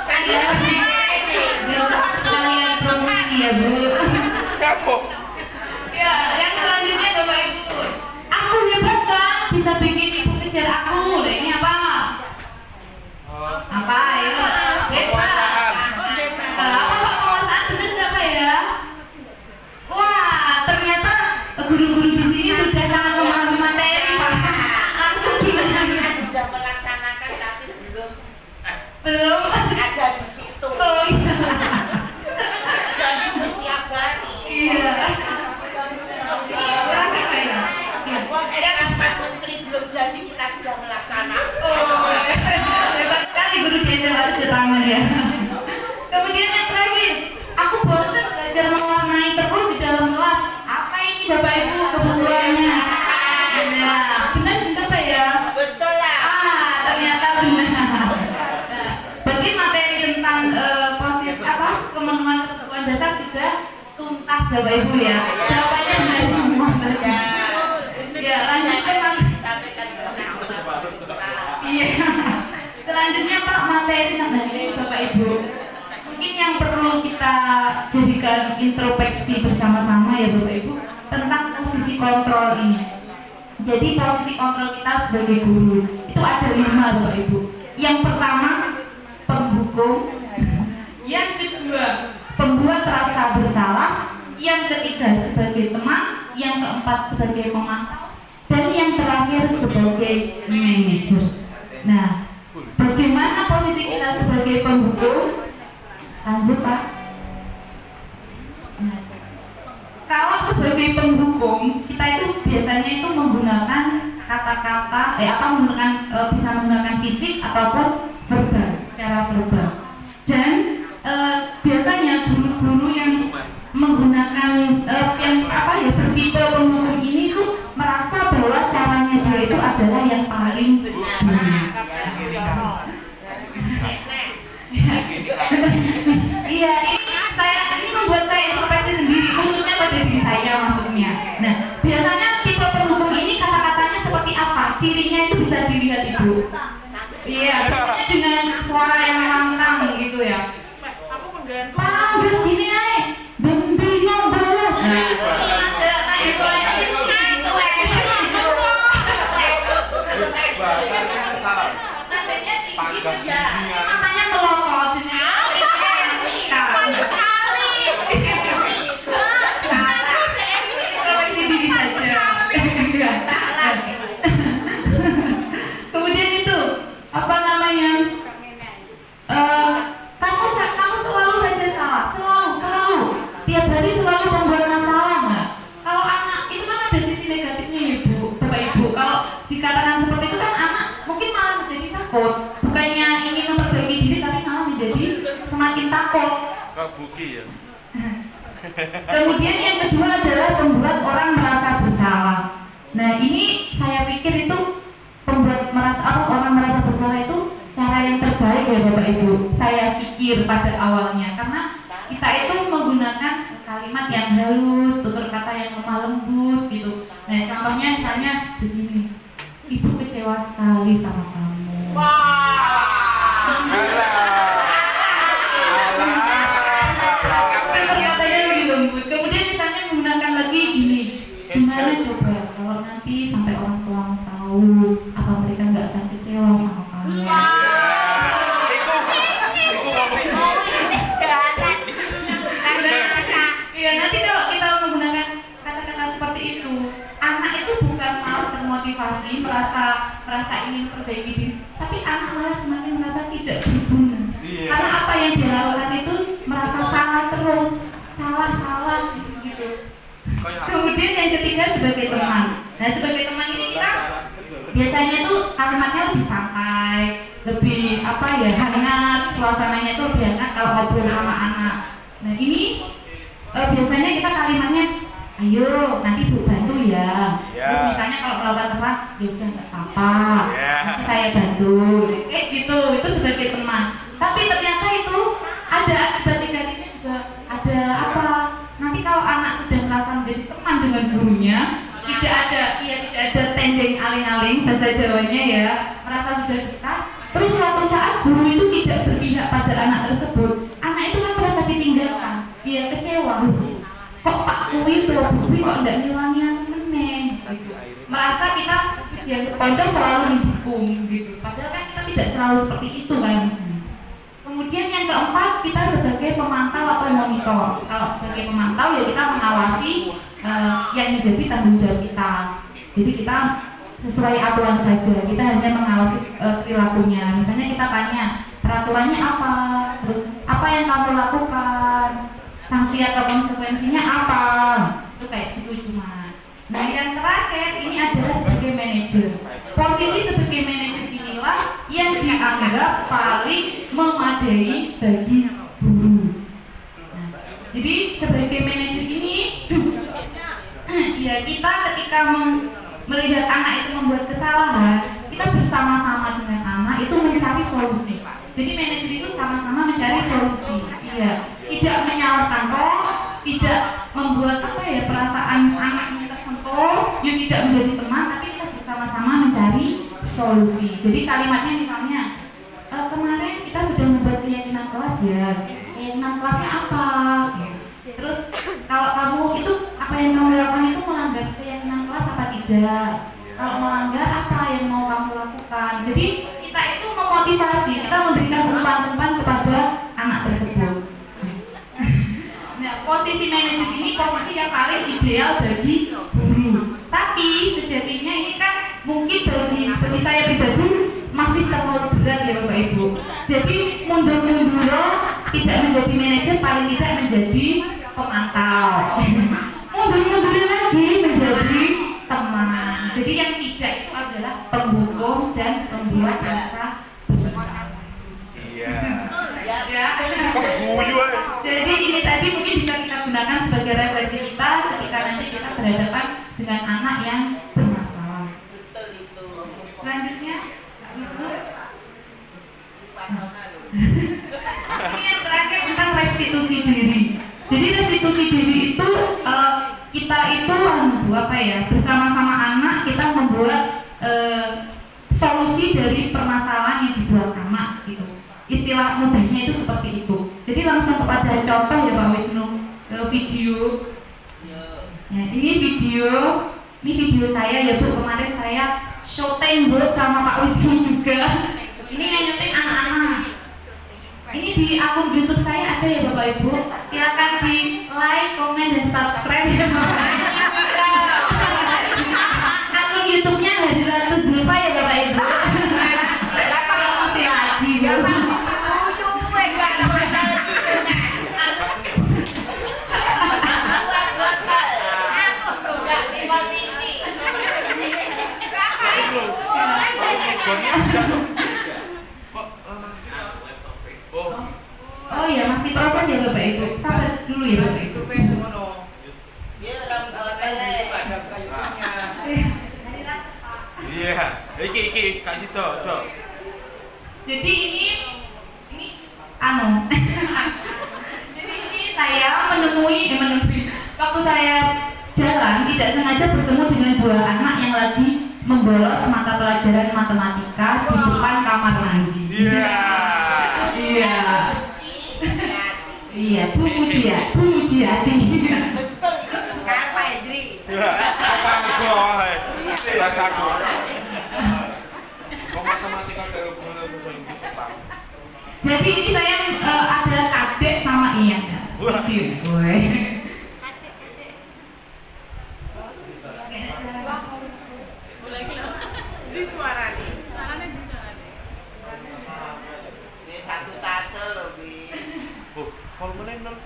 Kalian promosi ya Bu. Kapok. Ya, yang selanjutnya Bapak Ibu, aku hebat kan bisa bikin ibu kejar aku. Nah ini apa? Apa ya? Hebat. Apa Pak penguasaan benar nggak Pak ya? Wah, ternyata guru-guru di sini sudah sangat memahami materi Pak. Langsung benar. Sudah melaksanakan tapi Belum. ada di situ. Oh iya. Jadi mesti abadi. Iya. Silakan Pak ya. Iya. Wong SK Menteri belum jadi kita sudah melaksanakan. Oh, hebat sekali guru di SMA cuci tangan ya. Kemudian yang terakhir, aku bosan belajar mewarnai terus di dalam kelas. Apa ini Bapak Ibu kebutuhannya? Nah, benar Pak ya? Betul lah. Ternyata benar. Nah, berarti materi tentang posisi kemenuhan kebutuhan dasar sudah tuntas Bapak Ibu ya. Jawabannya benar semua tadi. Ya, lanjutkan Pak. Disampaikan ke Iya. Selanjutnya Pak, materi dari Bapak Ibu. Mungkin yang perlu kita jadikan introspeksi bersama-sama ya Bapak Ibu tentang posisi kontrol ini. Jadi posisi kontrol kita sebagai guru itu ada 5 Bapak Ibu. Yang pertama penghukum, yang kedua pembuat rasa bersalah, yang ketiga sebagai teman, yang keempat sebagai pemantau, dan yang terakhir sebagai manajer. Nah, bagaimana posisi kita sebagai penghukum? Lanjut Pak. Nah, kalau sebagai penghukum kita itu biasanya itu menggunakan kata-kata, bisa menggunakan fisik ataupun verbal, secara verbal. Dan biasanya guru-guru yang menggunakan bertipe penghukum ini tuh merasa bahwa caranya dia itu adalah yang paling benar. Iya, ini membuat saya introspeksi sendiri, khususnya pada diri saya maksudnya. Nah, biasanya tipe penghukum ini kata-katanya seperti apa? Cirinya itu bisa dilihat Ibu. Iya, biasanya dengan suara yang lantang gitu ya. Pak, gini aja, bendinya balas. Nah, ada kayak suaranya itu gitu. Nadanya tinggi ya, matanya melotot. Kemudian itu kamu selalu saja salah, selalu tiap hari selalu membuat masalah nggak? Kalau anak itu kan ada sisi negatifnya ya Bu, Bapak Ibu. Kalau dikatakan seperti itu kan anak mungkin malah menjadi takut, bukannya ingin memperbaiki diri tapi malah menjadi semakin takut. Kabuki ya. Kemudian yang kedua adalah membuat orang merasa bersalah. Nah, ini saya pikir itu orang merasa bersalah itu cara yang terbaik ya Bapak Ibu. Saya pikir pada awalnya karena kita itu menggunakan kalimat yang halus, tutur kata yang lemah lembut gitu. Nah, contohnya misalnya begini. Ibu kecewa sekali sama kamu. Tutur katanya lebih lembut. Kemudian misalnya menggunakan lagi gini. Gimana coba kalau nanti sampai orang tua tahu, apa mereka nggak akan kecewa sama kamu? Iya, nanti kalau kita menggunakan kata-kata seperti itu, anak itu bukan malah termotivasi, merasa ingin perbaiki diri, tapi anak malah semakin merasa tidak berguna. Karena apa yang dia lakukan itu merasa salah terus, salah gitu. Kemudian yang ketiga sebagai teman. Nah, sebagai teman ini kita biasanya tuh kalimatnya lebih santai, lebih hangat, suasananya itu lebih hangat kalau ngobrol sama anak. Nah, ini biasanya kita kalimatnya, ayo nanti Bu bantu ya. Terus misalnya kalau melakukan kesalahan, ya udah nggak apa-apa, nanti saya bantu. Kayak gitu, itu sebagai teman. Tapi ternyata itu ada akibat negatifnya juga. Ada apa? Nanti kalau anak sudah merasa menjadi teman dengan gurunya, tidak ada tendeng aling-aling bahasa Jawanya ya, merasa sudah dekat. Terus suatu saat guru itu tidak berpihak pada anak tersebut, anak itu kan merasa ditinggalkan, dia kecewa. Kok Pak Kui kok tidak ngilangi aku meneh? Gitu. Merasa kita yang pojok selalu didukung gitu. Padahal kan kita tidak selalu seperti itu kan. Kemudian yang keempat, kita sebagai pemantau atau monitor. Kalau sebagai pemantau ya kita mengawasi yang menjadi tanggung jawab kita. Jadi kita sesuai aturan saja, kita hanya mengawasi perilakunya. Misalnya kita tanya peraturannya apa, terus apa yang kamu lakukan, sanksi atau konsekuensinya apa, itu kayak gitu cuma. Nah, yang terakhir ini adalah sebagai manajer. Posisi sebagai manajer inilah yang dianggap paling memadai bagi guru. Nah, jadi sebagai manajer ini ya kita ketika melihat anak itu membuat kesalahan, kita bersama-sama dengan anak itu mencari solusi. Jadi manajer itu sama-sama mencari solusi. Iya, tidak menyalahkan tidak menjadi teman, tapi kita bersama-sama mencari solusi. Jadi kalimatnya misalnya, kemarin kita sudah membuat keyakinan kelas ya, keyakinan kelasnya apa? Terus kalau kamu itu apa yang kamu lakukan itu melanggar keyakinan kelas apa tidak? Kalau melanggar apa yang mau kamu lakukan? Jadi kita itu memotivasi, kita memberikan umpan-umpan kepada anak tersebut. Nah, posisi manajer ini posisi yang paling ideal bagi guru. Tapi sejatinya ini kan mungkin bagi saya pribadi masih terlalu berat ya Bapak Ibu. Jadi mundur-mundur tidak menjadi manajer, paling tidak menjadi pemantau. Mundur-mundur lagi menjadi teman. Jadi yang tidak itu adalah penghukum dan pembuat rasa bersalah. Iya. Ya. Guyu aja. Jadi ini tadi mungkin bisa kita gunakan sebagai referensi kita ketika nanti kita berhadapan dengan anak yang bermasalah. Betul itu. Selanjutnya, ini yang terakhir tentang restitusi diri. Jadi restitusi diri itu kita itu bersama-sama anak kita membuat solusi dari permasalahan yang dibuat anak gitu. Istilah mudahnya itu seperti itu. Jadi langsung kepada contoh ya Pak Wisnu, video. Ya, ini video saya ya Bu, kemarin saya syuting buat sama Pak Wisnu juga. Ini yang nyuting anak-anak. Ini di akun YouTube saya ada ya Bapak Ibu. Silakan di like, komen, dan subscribe ya Bapak. Akun YouTube-nya Hari Ratu Zulfa ya Bapak Ibu. Promosi lagi Bu. Oh iya, masih proses ya Bapak Ibu. Sabar dulu ya Bapak Ibu. Iya. Iki kasih Cok. Jadi ini jadi ini saya menemui waktu saya jalan tidak sengaja bertemu dengan dua anak yang lagi membolos mata pelajaran matematika di depan kamar mandi. Iya. Iya. Iya, Bu Mujiati. Betul itu. Apa Edri? Iya. Apa kok rasaku. Kok matematika dari bahasa Inggris Pak. Jadi ini saya ada Kadek sama Ian. Video. Ini suara nih. Ini satu tase loh, Bi. Oh, kalau meneng dong.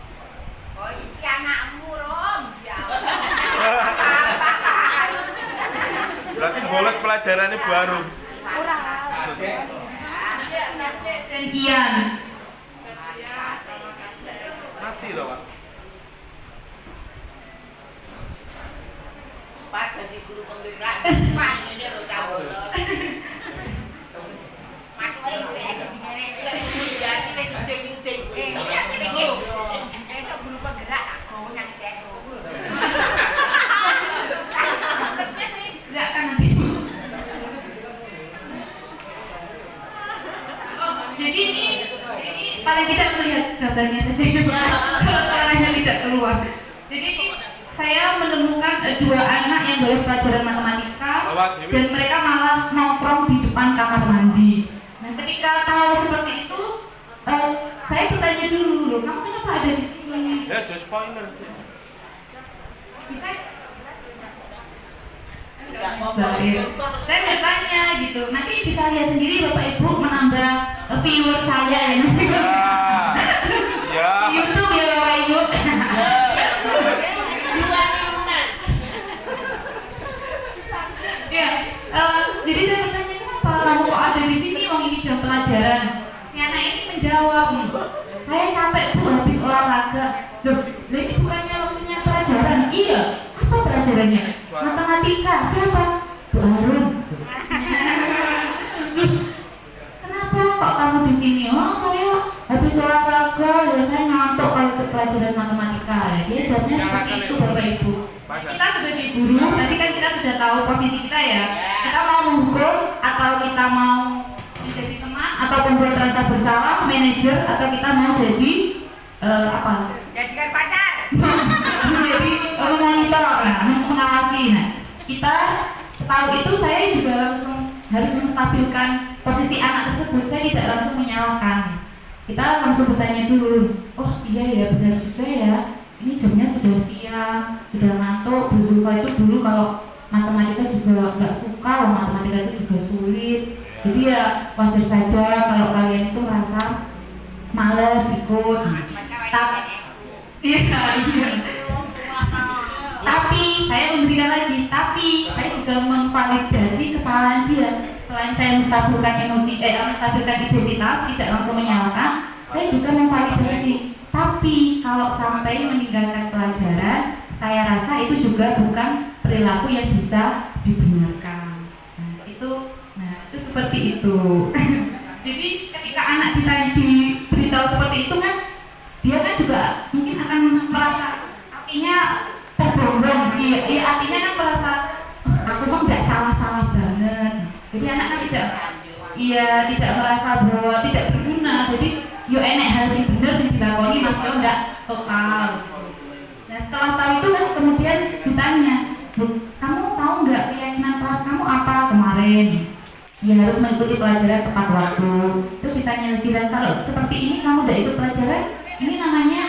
Oh, ini anakmu, Rom. Ya. Berarti bolos pelajarannya baru. Dan Ian. Mati loh, Pak. Pas jadi guru penggerak, pas ini lo cabut. Mati PS jadi nyuting-nyuting. Besok guru penggerak tak mau nang PS. Sepertinya saya digerakkan nanti. Jadi ini paling tidak melihat gambarnya saja ya Pak. Kalau suaranya tidak keluar. Jadi ini saya menemukan dua anak yang bolos pelajaran matematika dan mereka malah nongkrong di depan kamar mandi. Nah, ketika tahu seperti itu, saya bertanya dulu, loh, kamu kenapa ada di sini? Ya, just spoiler. Bisa? Tidak mau Saya bertanya gitu. Nanti bisa lihat sendiri Bapak Ibu menambah viewer saya ya. Ya. YouTube ya Bapak Ibu. Ya, jadi saya bertanya kenapa kamu kok ada di sini? Wong ini jam pelajaran. Si anak ini menjawab, saya capek Bu habis olahraga. Loh, ini bukannya waktunya pelajaran? Iya. Apa pelajarannya? Matematika. Siapa? Bu Harun. Kenapa kok kamu di sini? Oh, saya habis olahraga. Ya saya ngantuk kalau ikut pelajaran matematika. Ya, dia jawabnya seperti itu Bapak Ibu. Kita sebagai guru, tadi kan kita sudah tahu posisi kita ya. Kita mau menghukum atau kita mau menjadi teman atau membuat rasa bersalah, manajer, atau kita mau jadi apa? Jadikan pacar. Menjadi monitor, mengawasi. Nah, kita tahu itu, saya juga langsung harus menstabilkan posisi anak tersebut. Saya tidak langsung menyalahkan. Kita langsung bertanya dulu. Oh iya ya, benar juga ya. Ini jamnya sudah siang, sudah ngantuk. Bu Zulfa itu dulu kalau matematika juga nggak suka, matematika itu juga sulit. Jadi ya wajar saja kalau kalian itu merasa malas ikut. Iya. Tapi saya memberikan lagi, tapi saya juga memvalidasi kesalahan dia. Selain saya menstabilkan emosi, menstabilkan identitas, tidak langsung menyalahkan, saya juga memvalidasi. Tapi kalau sampai meninggalkan pelajaran, saya rasa itu juga bukan perilaku yang bisa dibenarkan. Nah itu seperti itu. Jadi ketika anak kita diberitahu seperti itu kan, dia kan juga mungkin akan merasa artinya terbongkar. Iya, artinya kan merasa aku mah nggak salah banget. Jadi anak kan tidak merasa bahwa tidak berguna. Jadi yo enek hal sing bener sing dilakoni Mas yo ndak total. Nah setelah tahu itu kan kemudian ditanya, kamu tahu nggak keyakinan kelas kamu apa kemarin? Ya harus mengikuti pelajaran tepat waktu. Terus ditanya lagi, kalau seperti ini kamu udah ikut pelajaran, ini namanya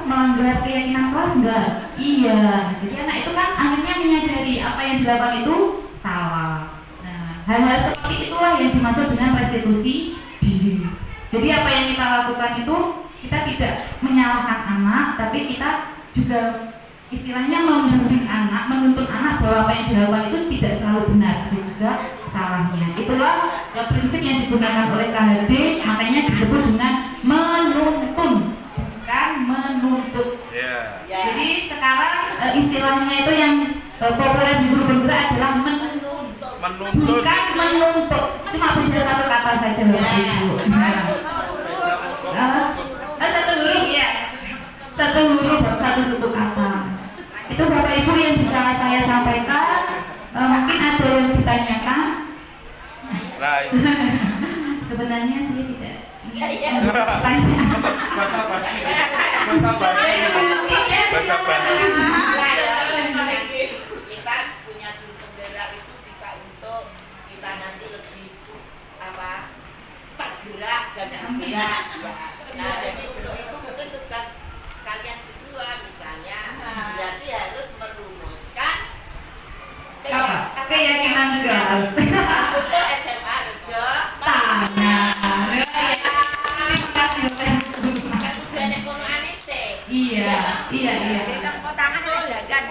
melanggar keyakinan kelas enggak? Iya. Jadi anak itu kan akhirnya menyadari apa yang dilakukan itu salah. Nah, hal-hal seperti itulah yang dimaksud dengan restitusi diri. Jadi apa yang kita lakukan itu, kita tidak menyalahkan anak, tapi kita juga istilahnya membimbing anak, menuntun anak bahwa apa yang dilakukan itu tidak selalu benar, tapi juga salahnya. Itulah prinsip yang digunakan oleh KHD, makanya disebut dengan menuntun, bukan menuntut. Jadi sekarang istilahnya itu yang populer di guru penggerak adalah menuntut, bukan menuntut. Cuma beda satu kata saja Bapak Ibu. Satu huruf ya, satu huruf satu suku kata. Itu Bapak Ibu yang bisa saya sampaikan. Mungkin ada yang ditanyakan. Sebenarnya saya tidak tanya. Bahasa basi. Kita punya guru penggerak itu bisa untuk kita nanti lebih tergerak dan bergerak. Nah jadi untuk itu mungkin tugas kalian berdua misalnya berarti harus merumuskan Keyakinan keras untuk SMA Rejo Tangan. Terima kasih banyak kono anise. Iya. Tepuk tangan oleh jajan.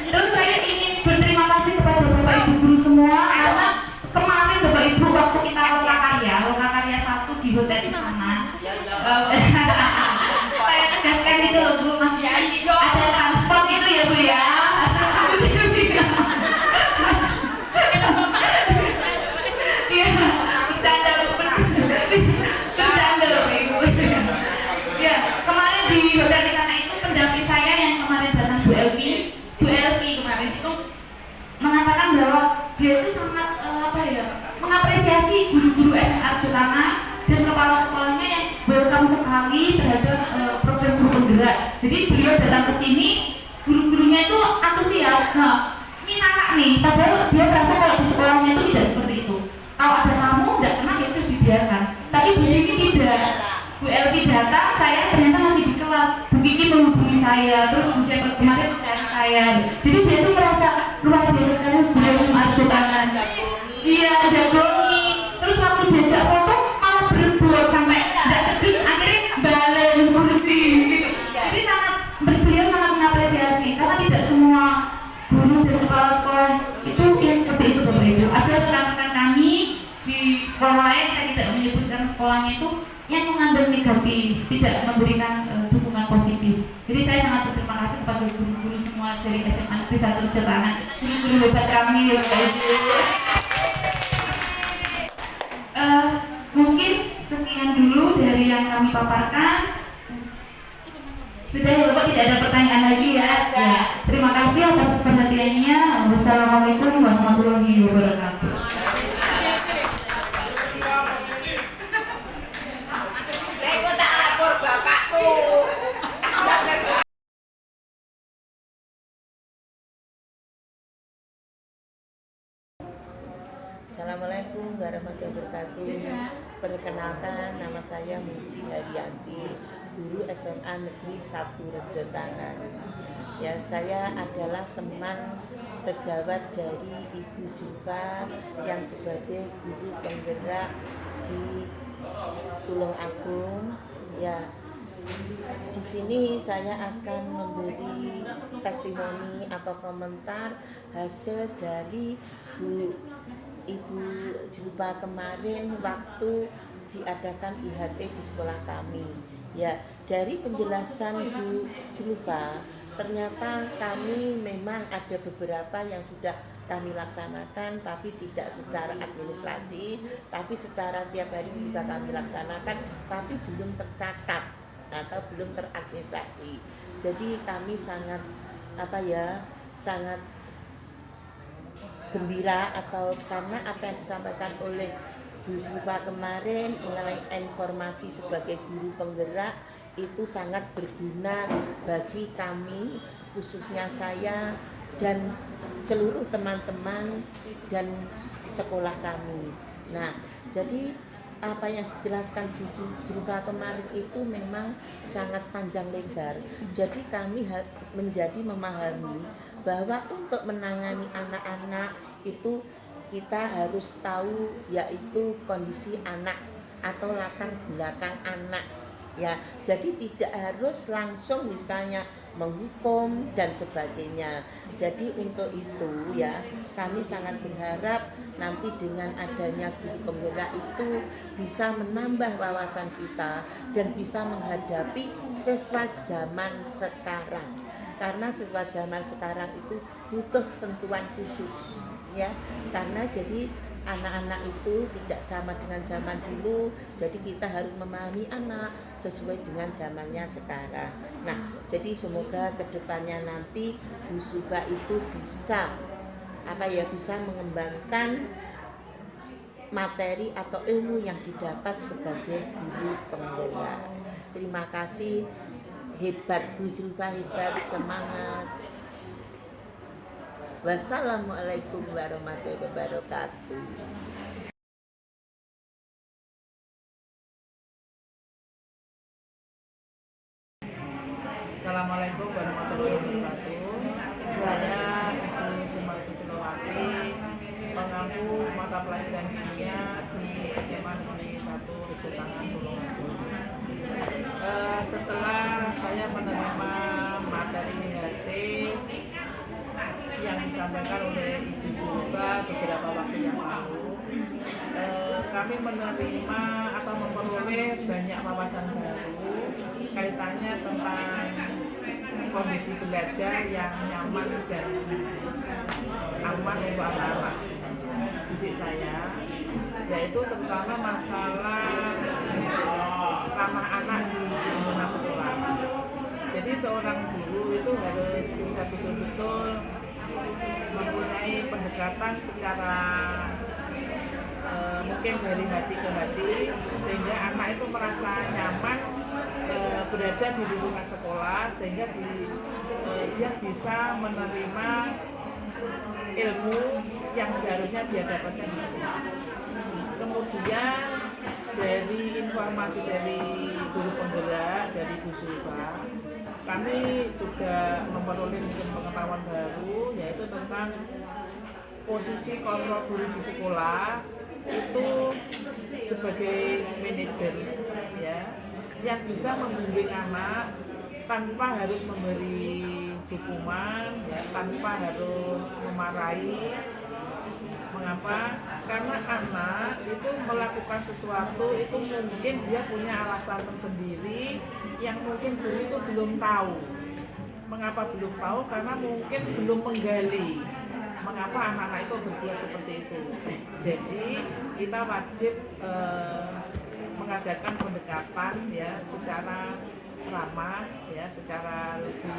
Terus saya ingin berterima kasih kepada Bapak Ibu guru semua karena kemarin Bapak Ibu waktu kita lokakarya 1 di hotel di sana. Saya tegaskan itu loh Bu, ada transport itu ya Bu ya. Iya, bercanda Bu, bercanda Bapak Ibu. Ya, kemarin di hotel di sana itu pendamping saya yang kemarin datang Bu Elvi kemarin itu mengatakan bahwa dia itu sangat mengapresiasi guru-guru SMA Jotana dan kepala sekolahnya yang welcome sekali terhadap program guru penggerak. Jadi beliau datang ke sini, guru-gurunya itu antusias. Minangkak nih, padahal dia merasa kalau di sekolahnya itu tidak seperti itu. Kalau ada tamu, tidak kenal ya itu dibiarkan. Tapi Bu Kiki tidak. Bu Elvi datang, saya ternyata masih di kelas. Bu Kiki menghubungi saya, terus Bu siapa kemarin mencari saya. Jadi dia itu merasa luar biasa sekali guru SMA Jotana. Iya, jagomi. Terus waktu diajak foto malah berebut sampai tidak sedih, akhirnya balik kursi gitu. Jadi beliau sangat mengapresiasi karena tidak semua guru dan kepala sekolah itu ya seperti itu Bapak Ibu. Ada rekan-rekan kami di sekolah lain, saya tidak menyebutkan sekolahnya itu, yang mengandung negatif, tidak memberikan dukungan positif. Jadi saya sangat berterima kasih kepada guru-guru semua dari SMA Negeri 1 Jotana, guru-guru hebat kami ya Bapak Ibu. Mungkin sekian dulu dari yang kami paparkan. Sudah ya Bapak, tidak ada pertanyaan lagi ya? Ya. warahmatullahi wabarakatuh. Saya kok tak lapor bapakku. Assalamualaikum warahmatullahi wabarakatuh. Perkenalkan, nama saya Muji Haryanti, guru SMA Negeri 1 Rejotangan. Ya, saya adalah teman sejawat dari Ibu Julfa yang sebagai guru penggerak di Tulungagung. Ya, di sini saya akan memberi testimoni atau komentar hasil dari Ibu Julfa kemarin waktu diadakan IHT di sekolah kami. Ya, dari penjelasan Bu Julfa, ternyata kami memang ada beberapa yang sudah kami laksanakan, tapi tidak secara administrasi, tapi secara tiap hari juga kami laksanakan, tapi belum tercatat atau belum teradministrasi. Jadi kami sangat sangat gembira atau karena apa yang disampaikan oleh Bu Julfa kemarin mengenai informasi sebagai guru penggerak itu sangat berguna bagi kami, khususnya saya dan seluruh teman-teman dan sekolah kami. Nah, jadi apa yang dijelaskan Bu Julfa kemarin itu memang sangat panjang lebar. Jadi kami menjadi memahami bahwa untuk menangani anak-anak itu kita harus tahu yaitu kondisi anak atau latar belakang anak. Ya, jadi tidak harus langsung misalnya menghukum dan sebagainya. Jadi untuk itu ya kami sangat berharap nanti dengan adanya guru penggerak itu bisa menambah wawasan kita dan bisa menghadapi siswa zaman sekarang. Karena siswa zaman sekarang itu butuh sentuhan khusus ya. Karena jadi anak-anak itu tidak sama dengan zaman dulu, jadi kita harus memahami anak sesuai dengan zamannya sekarang. Nah, jadi semoga kedepannya nanti Bu Julfa itu bisa bisa mengembangkan materi atau ilmu yang didapat sebagai guru penggerak. Terima kasih, hebat Bu Julfa, hebat, semangat. Wassalamualaikum warahmatullahi wabarakatuh. Assalamualaikum warahmatullahi wabarakatuh. Saya Ibu Sumarsi Sulawati, pengampu mata pelajaran kimia di SMA Negeri 1 Rejotangan Tulungagung. Setelah saya menerima materi IHT yang disampaikan oleh Ibu Julfa beberapa waktu yang lalu, kami menerima atau memperoleh banyak wawasan baru kaitannya tentang kondisi belajar yang nyaman dan aman untuk anak-anak didik saya, yaitu terutama masalah ramah anak di lingkungan sekolah. Jadi seorang guru itu harus bisa betul-betul mempunyai pendekatan secara mungkin dari hati ke hati, sehingga anak itu merasa nyaman berada di lingkungan sekolah, sehingga dia bisa menerima ilmu yang seharusnya dia dapatkan di sekolah. Kemudian dari informasi dari guru penggerak dari Bu Julfa, kami juga memperoleh pengetahuan baru, yaitu tentang posisi kontrol guru di sekolah itu sebagai manajer ya, yang bisa membimbing anak tanpa harus memberi hukuman ya, tanpa harus memarahi. Mengapa? Karena anak itu melakukan sesuatu itu mungkin dia punya alasan tersendiri yang mungkin guru itu belum tahu. Mengapa belum tahu? Karena mungkin belum menggali mengapa anak-anak itu berbuat seperti itu. Jadi kita wajib mengadakan pendekatan ya secara ramah ya, secara lebih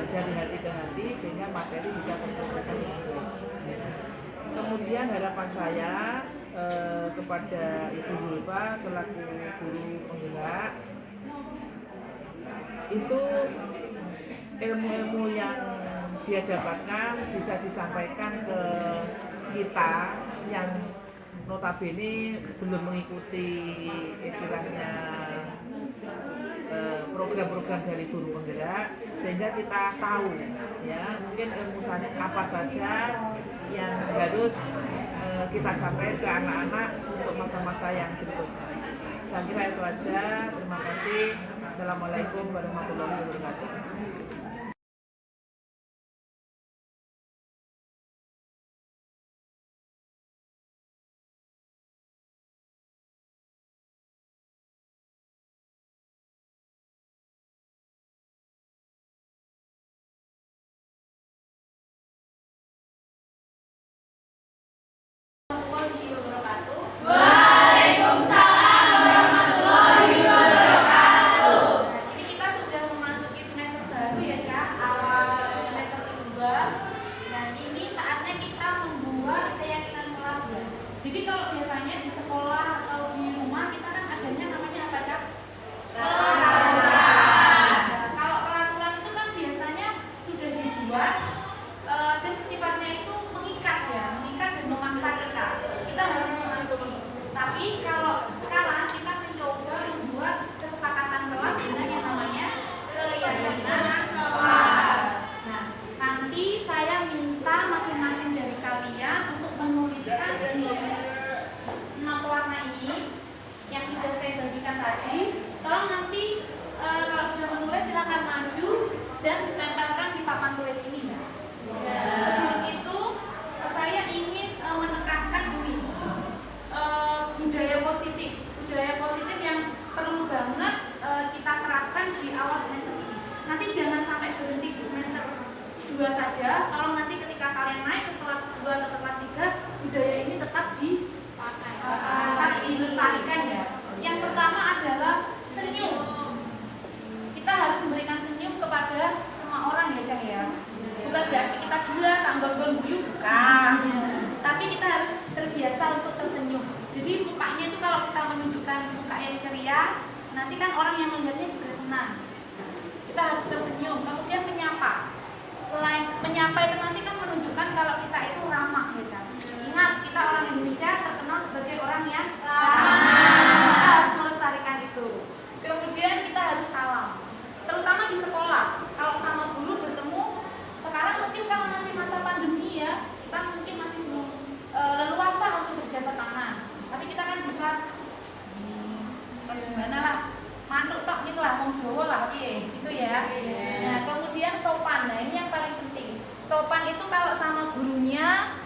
dari hati ke hati, sehingga materi bisa terselesaikan dengan baik. Kemudian harapan saya kepada Ibu Zulfa selaku guru penggerak itu ilmu-ilmu yang dia dapatkan bisa disampaikan ke kita yang notabene belum mengikuti istilahnya program-program dari guru penggerak, sehingga kita tahu ya mungkin ilmu apa saja yang harus kita sampaikan ke anak-anak untuk masa-masa yang berikutnya. Saya kira itu aja. Terima kasih. Assalamualaikum warahmatullahi wabarakatuh. Ini kita sudah memasuki semester baru ya, Cak, awal semester kedua. Dan ini saatnya kita membuat keyakinan kelas ya. Jadi kalau biasanya di sekolah atau di rumah kita kan adanya namanya apa, Cak? Peraturan. Nah, kalau peraturan itu kan biasanya sudah dibuat dan sifatnya itu mengikat ya, mengikat dan memaksa kita. Kita harus mematuhi. Tapi kalau sekarang kita mencoba membuat kesepakatan kelas dengan yang namanya keyakinan kelas. Nah, nanti saya minta masing-masing dari kalian untuk menuliskan di not warna ini yang sudah saya bagikan tadi. Tolong nanti kalau sudah menulis silakan maju dan ditempelkan di papan tulis ini ya. Sebelum itu saya ingin menekankan ini budaya positif yang perlu banget kita terapkan di awal semester ini. Nanti jangan sampai berhenti di semester 2 saja. Tolong nanti ketika kalian naik ke kelas 2 atau ke kelas 3, budaya ini tetap dilestarikan ya. Yang pertama adalah senyum. Kita harus memberikan senyum kepada semua orang ya, Cah ya. Bukan berarti kita gila sambil guyu, bukan. Tapi kita harus terbiasa untuk tersenyum. Jadi mukanya itu kalau kita menunjukkan muka yang ceria, nanti kan orang yang melihatnya juga senang. Kita harus tersenyum, kemudian menyapa. Selain menyapa itu nanti kan menunjukkan kalau kita itu ramah ya kan. Ingat, kita orang Indonesia terkenal sebagai orang yang ramah. Kita harus melestarikan itu. Kemudian kita harus salam. Terutama di sekolah. Kalau sama guru bertemu, sekarang mungkin kalau masih masa pandemi ya, kita mungkin masih belum leluasa untuk berjabat tangan. Tapi kita kan bisa gimana lah, manuk tok gitu lah, wong Jawa lah gitu ya. Nah, kemudian sopan. Nah, ini yang paling penting. Sopan itu kalau sama gurunya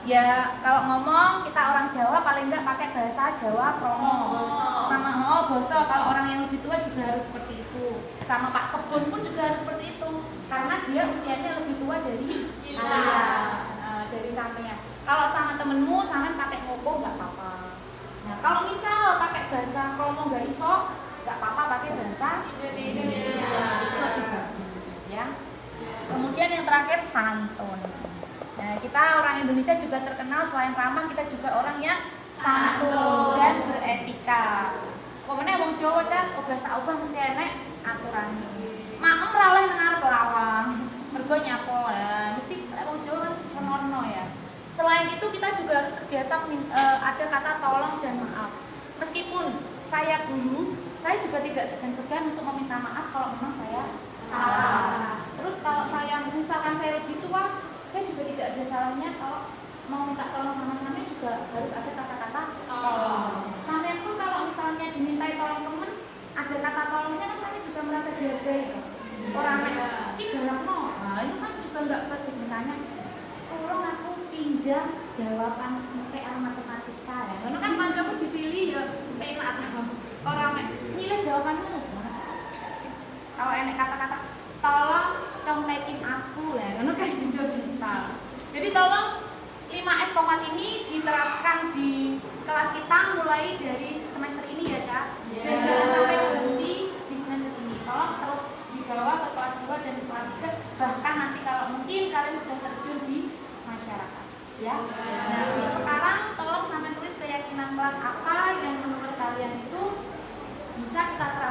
ya kalau ngomong kita orang Jawa paling enggak pakai bahasa Jawa kromo. Sama boso, kalau orang yang lebih tua juga harus seperti itu. Sama Pak Kebun pun juga harus seperti itu. Karena dia usianya lebih tua dari dari sampean. Kalau sama temenmu, sampean pakai ngopo nggak apa-apa. Nah, kalau misal pakai bahasa kromo nggak iso, nggak apa-apa pakai bahasa Indonesia. Itu lebih bagus ya. Kemudian yang terakhir santun. Nah, kita orang Indonesia juga terkenal selain ramah, kita juga orang yang santun dan beretika. Pokoknya wong Jawa Cak, obah mesti enek aturane. Maem ra oleh nang arep lawang. Mergo nyapa mesti wong Jawa kan senono ya. Selain itu kita juga harus terbiasa ada kata tolong dan maaf. Meskipun saya guru, saya juga tidak segan-segan untuk meminta maaf kalau memang saya salah. Terus kalau saya misalkan saya lebih tua, saya juga tidak ada salahnya kalau mau minta tolong sama sampean juga harus ada kata-kata tolong. Sampean pun kalau misalnya dimintai tolong teman, ada kata tolongnya kan saya juga merasa dihargai. Orang iki galakno. Nah, itu kan juga enggak bagus misalnya. Tolong aku pinjam jawaban PR matematika ya. Karena kan kancamu disili ya penak atau orang nyilih jawabanmu. Kalau enek kata-kata tolong contekin aku lah, karena kan juga bisa. Jadi tolong 5S format ini diterapkan di kelas kita mulai dari semester ini ya Cak. Dan jangan sampai berhenti di semester ini. Tolong terus dibawa ke kelas 2 dan kelas 3. Bahkan nanti kalau mungkin kalian sudah terjun di masyarakat ya.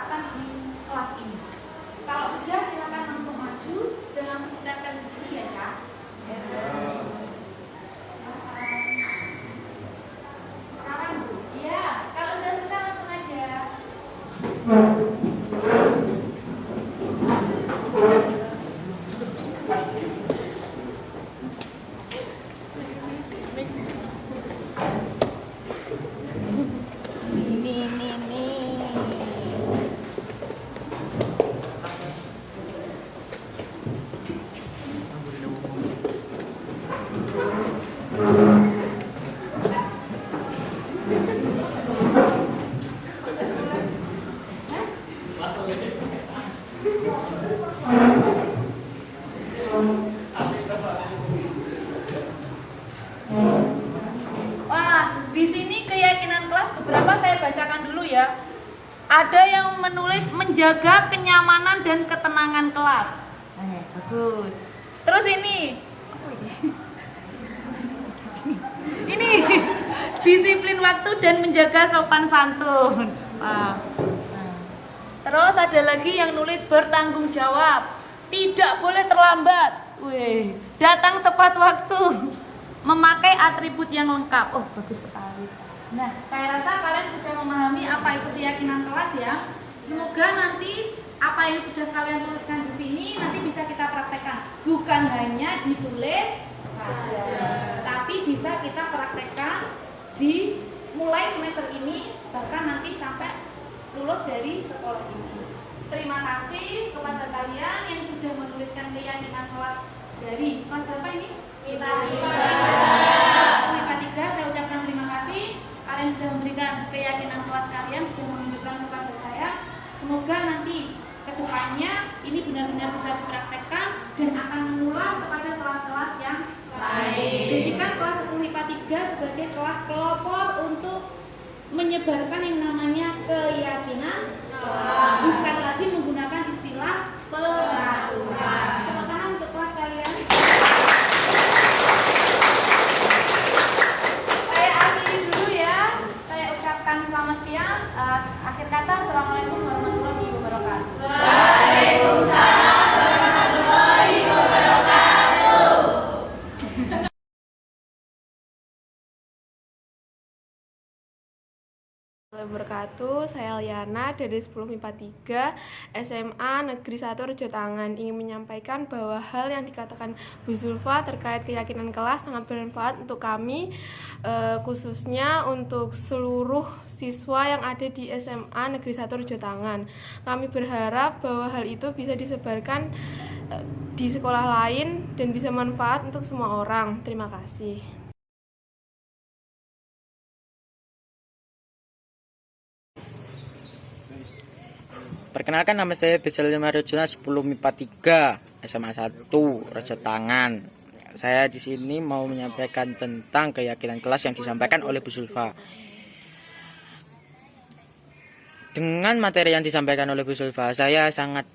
diterapkan di kelas ini. Kalau sudah silakan langsung maju dan langsung ditempel di sini ya, Cak. Sekarang Bu. Iya, kalau udah selesai langsung aja. Wah, di sini keyakinan kelas beberapa saya bacakan dulu ya. Ada yang menulis menjaga kenyamanan dan ketenangan kelas. Bagus. Terus ini disiplin waktu dan menjaga sopan santun. Wah. Terus ada lagi yang nulis bertanggung jawab, tidak boleh terlambat. Wih, datang tepat waktu, memakai atribut yang lengkap. Oh, bagus sekali. Nah, saya rasa kalian sudah memahami apa itu keyakinan kelas ya. Semoga nanti apa yang sudah kalian tuliskan di sini nanti bisa kita praktekkan. Bukan hanya ditulis saja, tapi bisa kita praktekkan di mulai semester ini, bahkan nanti sampai lulus dari sekolah ini. Terima kasih kepada kalian yang sudah menuliskan keyakinan kelas dari kelas berapa ini? Kelas IPA 3. Saya ucapkan terima kasih. Kalian sudah memberikan keyakinan kelas kalian, sudah menunjukkan kepada saya. Semoga nanti kedepannya ini benar-benar bisa dipraktekkan dan akan menular kepada kelas-kelas yang lain. Jadikan kelas 10 IPA 3 sebagai kelas pelopor untuk menyebarkan yang namanya keyakinan, bukan lagi menggunakan istilah peraturan. Tepuk tangan untuk kelas kalian. Saya akhiri dulu ya. Saya ucapkan selamat siang. Akhir kata, assalamualaikum warahmatullahi wabarakatuh. Waalaikumsalam warahmatullahi wabarakatuh. Wabarakatuh, saya Liana dari 10 MIPA 3 SMA Negeri 1 Rejotangan. Ingin menyampaikan bahwa hal yang dikatakan Bu Zulfa terkait keyakinan kelas sangat bermanfaat untuk kami, khususnya untuk seluruh siswa yang ada di SMA Negeri 1 Rejotangan. Kami berharap bahwa hal itu bisa disebarkan di sekolah lain dan bisa manfaat untuk semua orang. Terima kasih. Perkenalkan, nama saya Bisel Marjona 10 MIPA 3 SMA 1 Rejotangan. Saya di sini mau menyampaikan tentang keyakinan kelas yang disampaikan oleh Bu Zulfa. Dengan materi yang disampaikan oleh Bu Zulfa, saya sangat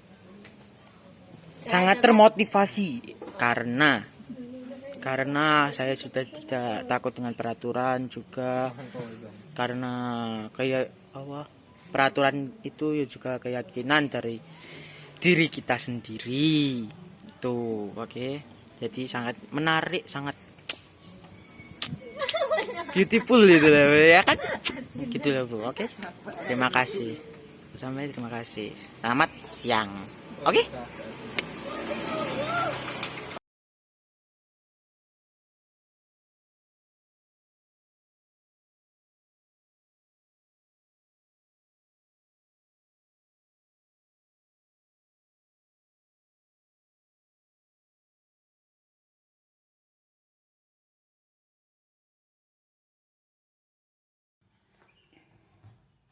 termotivasi karena saya sudah tidak takut dengan peraturan, juga karena peraturan itu juga keyakinan dari diri kita sendiri. Tuh, oke. Jadi sangat menarik, sangat beautiful gitu loh, ya kan? Gitu loh, Bu. Oke. Terima kasih. Terima kasih. Selamat siang. Oke?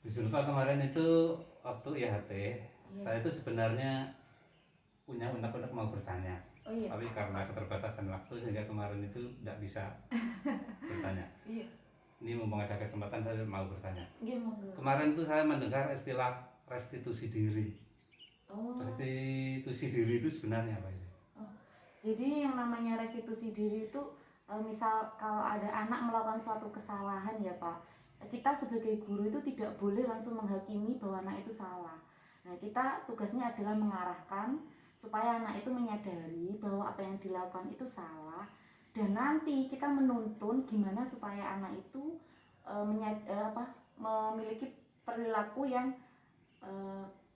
Di Zulfa kemarin itu waktu IHT, saya itu sebenarnya punya unek-unek mau bertanya, tapi karena keterbatasan waktu sehingga kemarin itu tidak bisa bertanya. Ini mumpung ada kesempatan saya mau bertanya. Kemarin itu saya mendengar istilah restitusi diri. Restitusi diri itu sebenarnya apa itu? Jadi yang namanya restitusi diri itu misal kalau ada anak melakukan suatu kesalahan ya Pak, kita sebagai guru itu tidak boleh langsung menghakimi bahwa anak itu salah. Nah, kita tugasnya adalah mengarahkan supaya anak itu menyadari bahwa apa yang dilakukan itu salah, dan nanti kita menuntun gimana supaya anak itu memiliki perilaku yang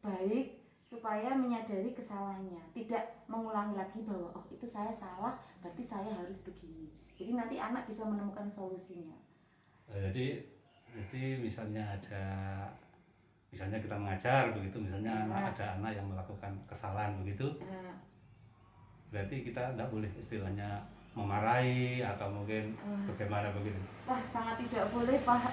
baik, supaya menyadari kesalahannya, tidak mengulangi lagi bahwa oh itu saya salah berarti saya harus begini. Jadi nanti anak bisa menemukan solusinya. Jadi misalnya kita mengajar begitu, misalnya ada anak yang melakukan kesalahan begitu, berarti kita tidak boleh istilahnya memarahi atau mungkin bagaimana begitu. Wah, sangat tidak boleh Pak.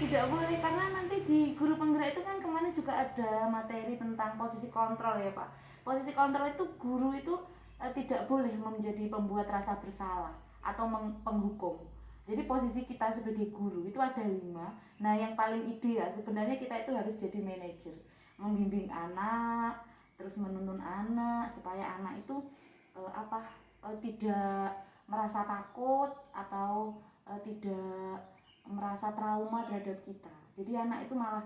Tidak boleh, karena nanti di guru penggerak itu kan kemarin juga ada materi tentang posisi kontrol ya Pak. Posisi kontrol itu guru itu tidak boleh menjadi pembuat rasa bersalah atau penghukum. Jadi posisi kita sebagai guru itu ada 5. Nah, yang paling ideal sebenarnya kita itu harus jadi manajer, membimbing anak, terus menuntun anak supaya anak itu tidak merasa takut atau tidak merasa trauma terhadap kita. Jadi anak itu malah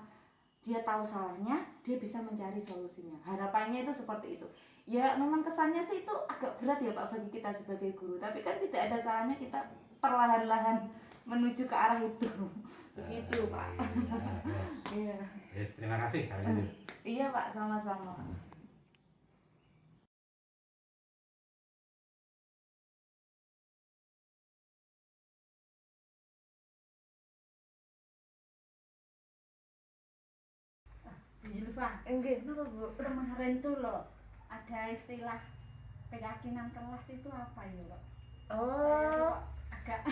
dia tahu salahnya, dia bisa mencari solusinya. Harapannya itu seperti itu. Ya memang kesannya sih itu agak berat ya Pak bagi kita sebagai guru, tapi kan tidak ada salahnya kita perlahan-lahan menuju ke arah itu. Begitu Pak. Iya. Yes, terima kasih. Iya Pak, sama-sama. Zulfa, Enggak, kenapa Bu? kemarin tuh loh ada istilah keyakinan kelas itu apa ya Pak? Oh, Agak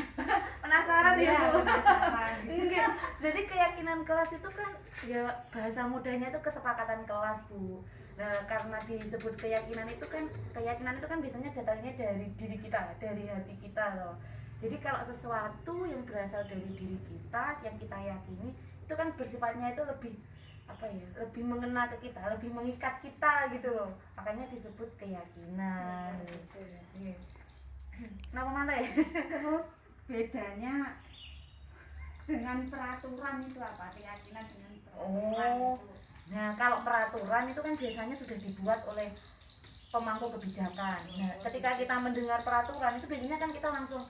penasaran ya Bu? penasaran. Enggak, jadi keyakinan kelas itu kan ya bahasa mudahnya itu kesepakatan kelas Bu. Nah, karena disebut keyakinan itu kan biasanya datangnya dari diri kita, dari hati kita loh. Jadi kalau sesuatu yang berasal dari diri kita, yang kita yakini, itu kan bersifatnya itu lebih lebih mengena ke kita, lebih mengikat kita gitu loh. Makanya disebut keyakinan. Iya. Kenapa mana ya? Terus bedanya dengan peraturan itu apa? Keyakinan dengan peraturan itu. Nah kalau peraturan itu kan biasanya sudah dibuat oleh pemangku kebijakan. Nah ketika kita mendengar peraturan itu biasanya kan kita langsung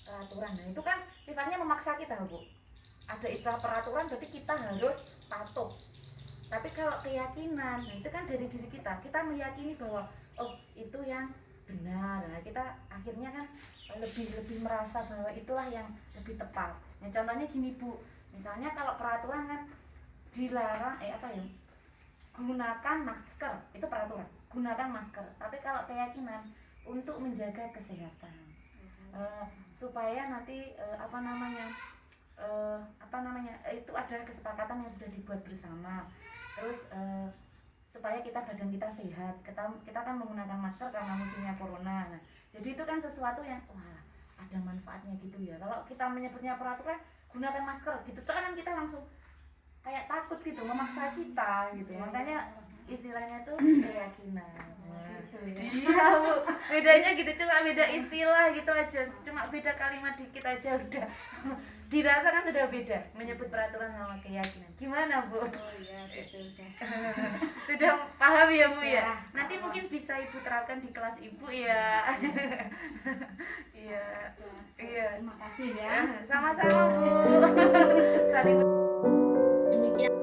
peraturan. Nah itu kan sifatnya memaksa kita Bu. Ada istilah peraturan berarti kita harus patuh. Tapi kalau keyakinan, nah itu kan dari diri kita. Kita meyakini bahwa oh itu yang benar. Nah, kita akhirnya kan lebih merasa bahwa itulah yang lebih tepat. Nah, contohnya gini Bu. Misalnya kalau peraturan kan dilarang gunakan masker. Itu peraturan. Gunakan masker. Tapi kalau keyakinan untuk menjaga kesehatan. Supaya nanti itu adalah kesepakatan yang sudah dibuat bersama. Terus supaya badan kita sehat, kita kan menggunakan masker karena musimnya corona. Nah, jadi itu kan sesuatu yang wah ada manfaatnya gitu ya. Kalau kita menyebutnya peraturan gunakan masker gitu, kan kita langsung kayak takut gitu, memaksa kita gitu. Makanya istilahnya tuh keyakinan. Iya Bu, bedanya gitu, cuma beda istilah gitu aja, cuma beda kalimat dikit aja udah dirasa kan sudah beda menyebut peraturan sama keyakinan. Gimana Bu? Oh iya betul. Sudah paham ya Bu ya? Nanti mungkin bisa Ibu terapkan di kelas Ibu ya. Iya. Iya. Terima kasih ya. Sama-sama Bu. Saling demikian.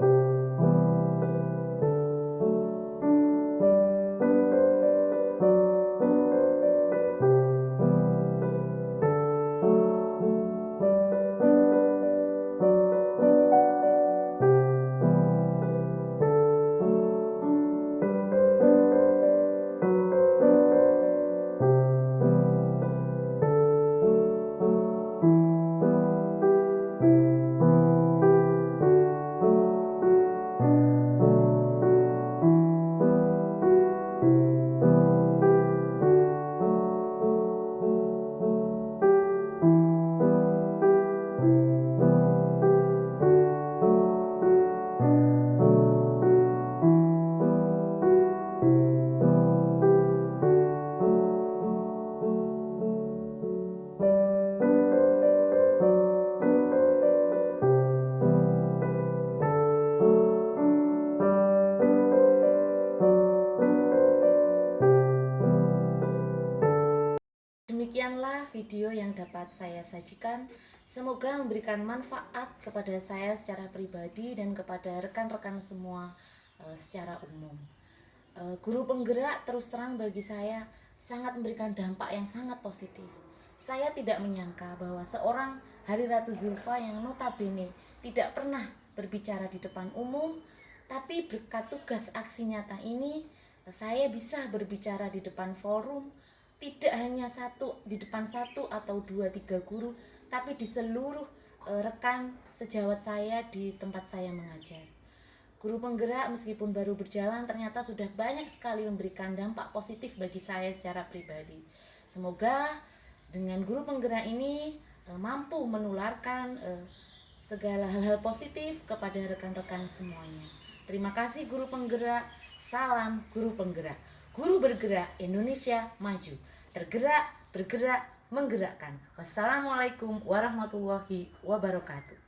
video yang dapat saya sajikan. Semoga memberikan manfaat kepada saya secara pribadi dan kepada rekan-rekan semua secara umum. Guru penggerak terus terang bagi saya sangat memberikan dampak yang sangat positif. Saya tidak menyangka bahwa seorang Hari Ratu Zulfa yang notabene tidak pernah berbicara di depan umum, tapi berkat tugas aksi nyata ini saya bisa berbicara di depan forum, tidak hanya di depan 1 atau 2, 3 guru, tapi di seluruh rekan sejawat saya di tempat saya mengajar. Guru penggerak meskipun baru berjalan ternyata sudah banyak sekali memberikan dampak positif bagi saya secara pribadi. Semoga dengan guru penggerak ini mampu menularkan segala hal-hal positif kepada rekan-rekan semuanya. Terima kasih guru penggerak, salam guru penggerak. Guru bergerak, Indonesia maju. Tergerak, bergerak, menggerakkan. Wassalamualaikum warahmatullahi wabarakatuh.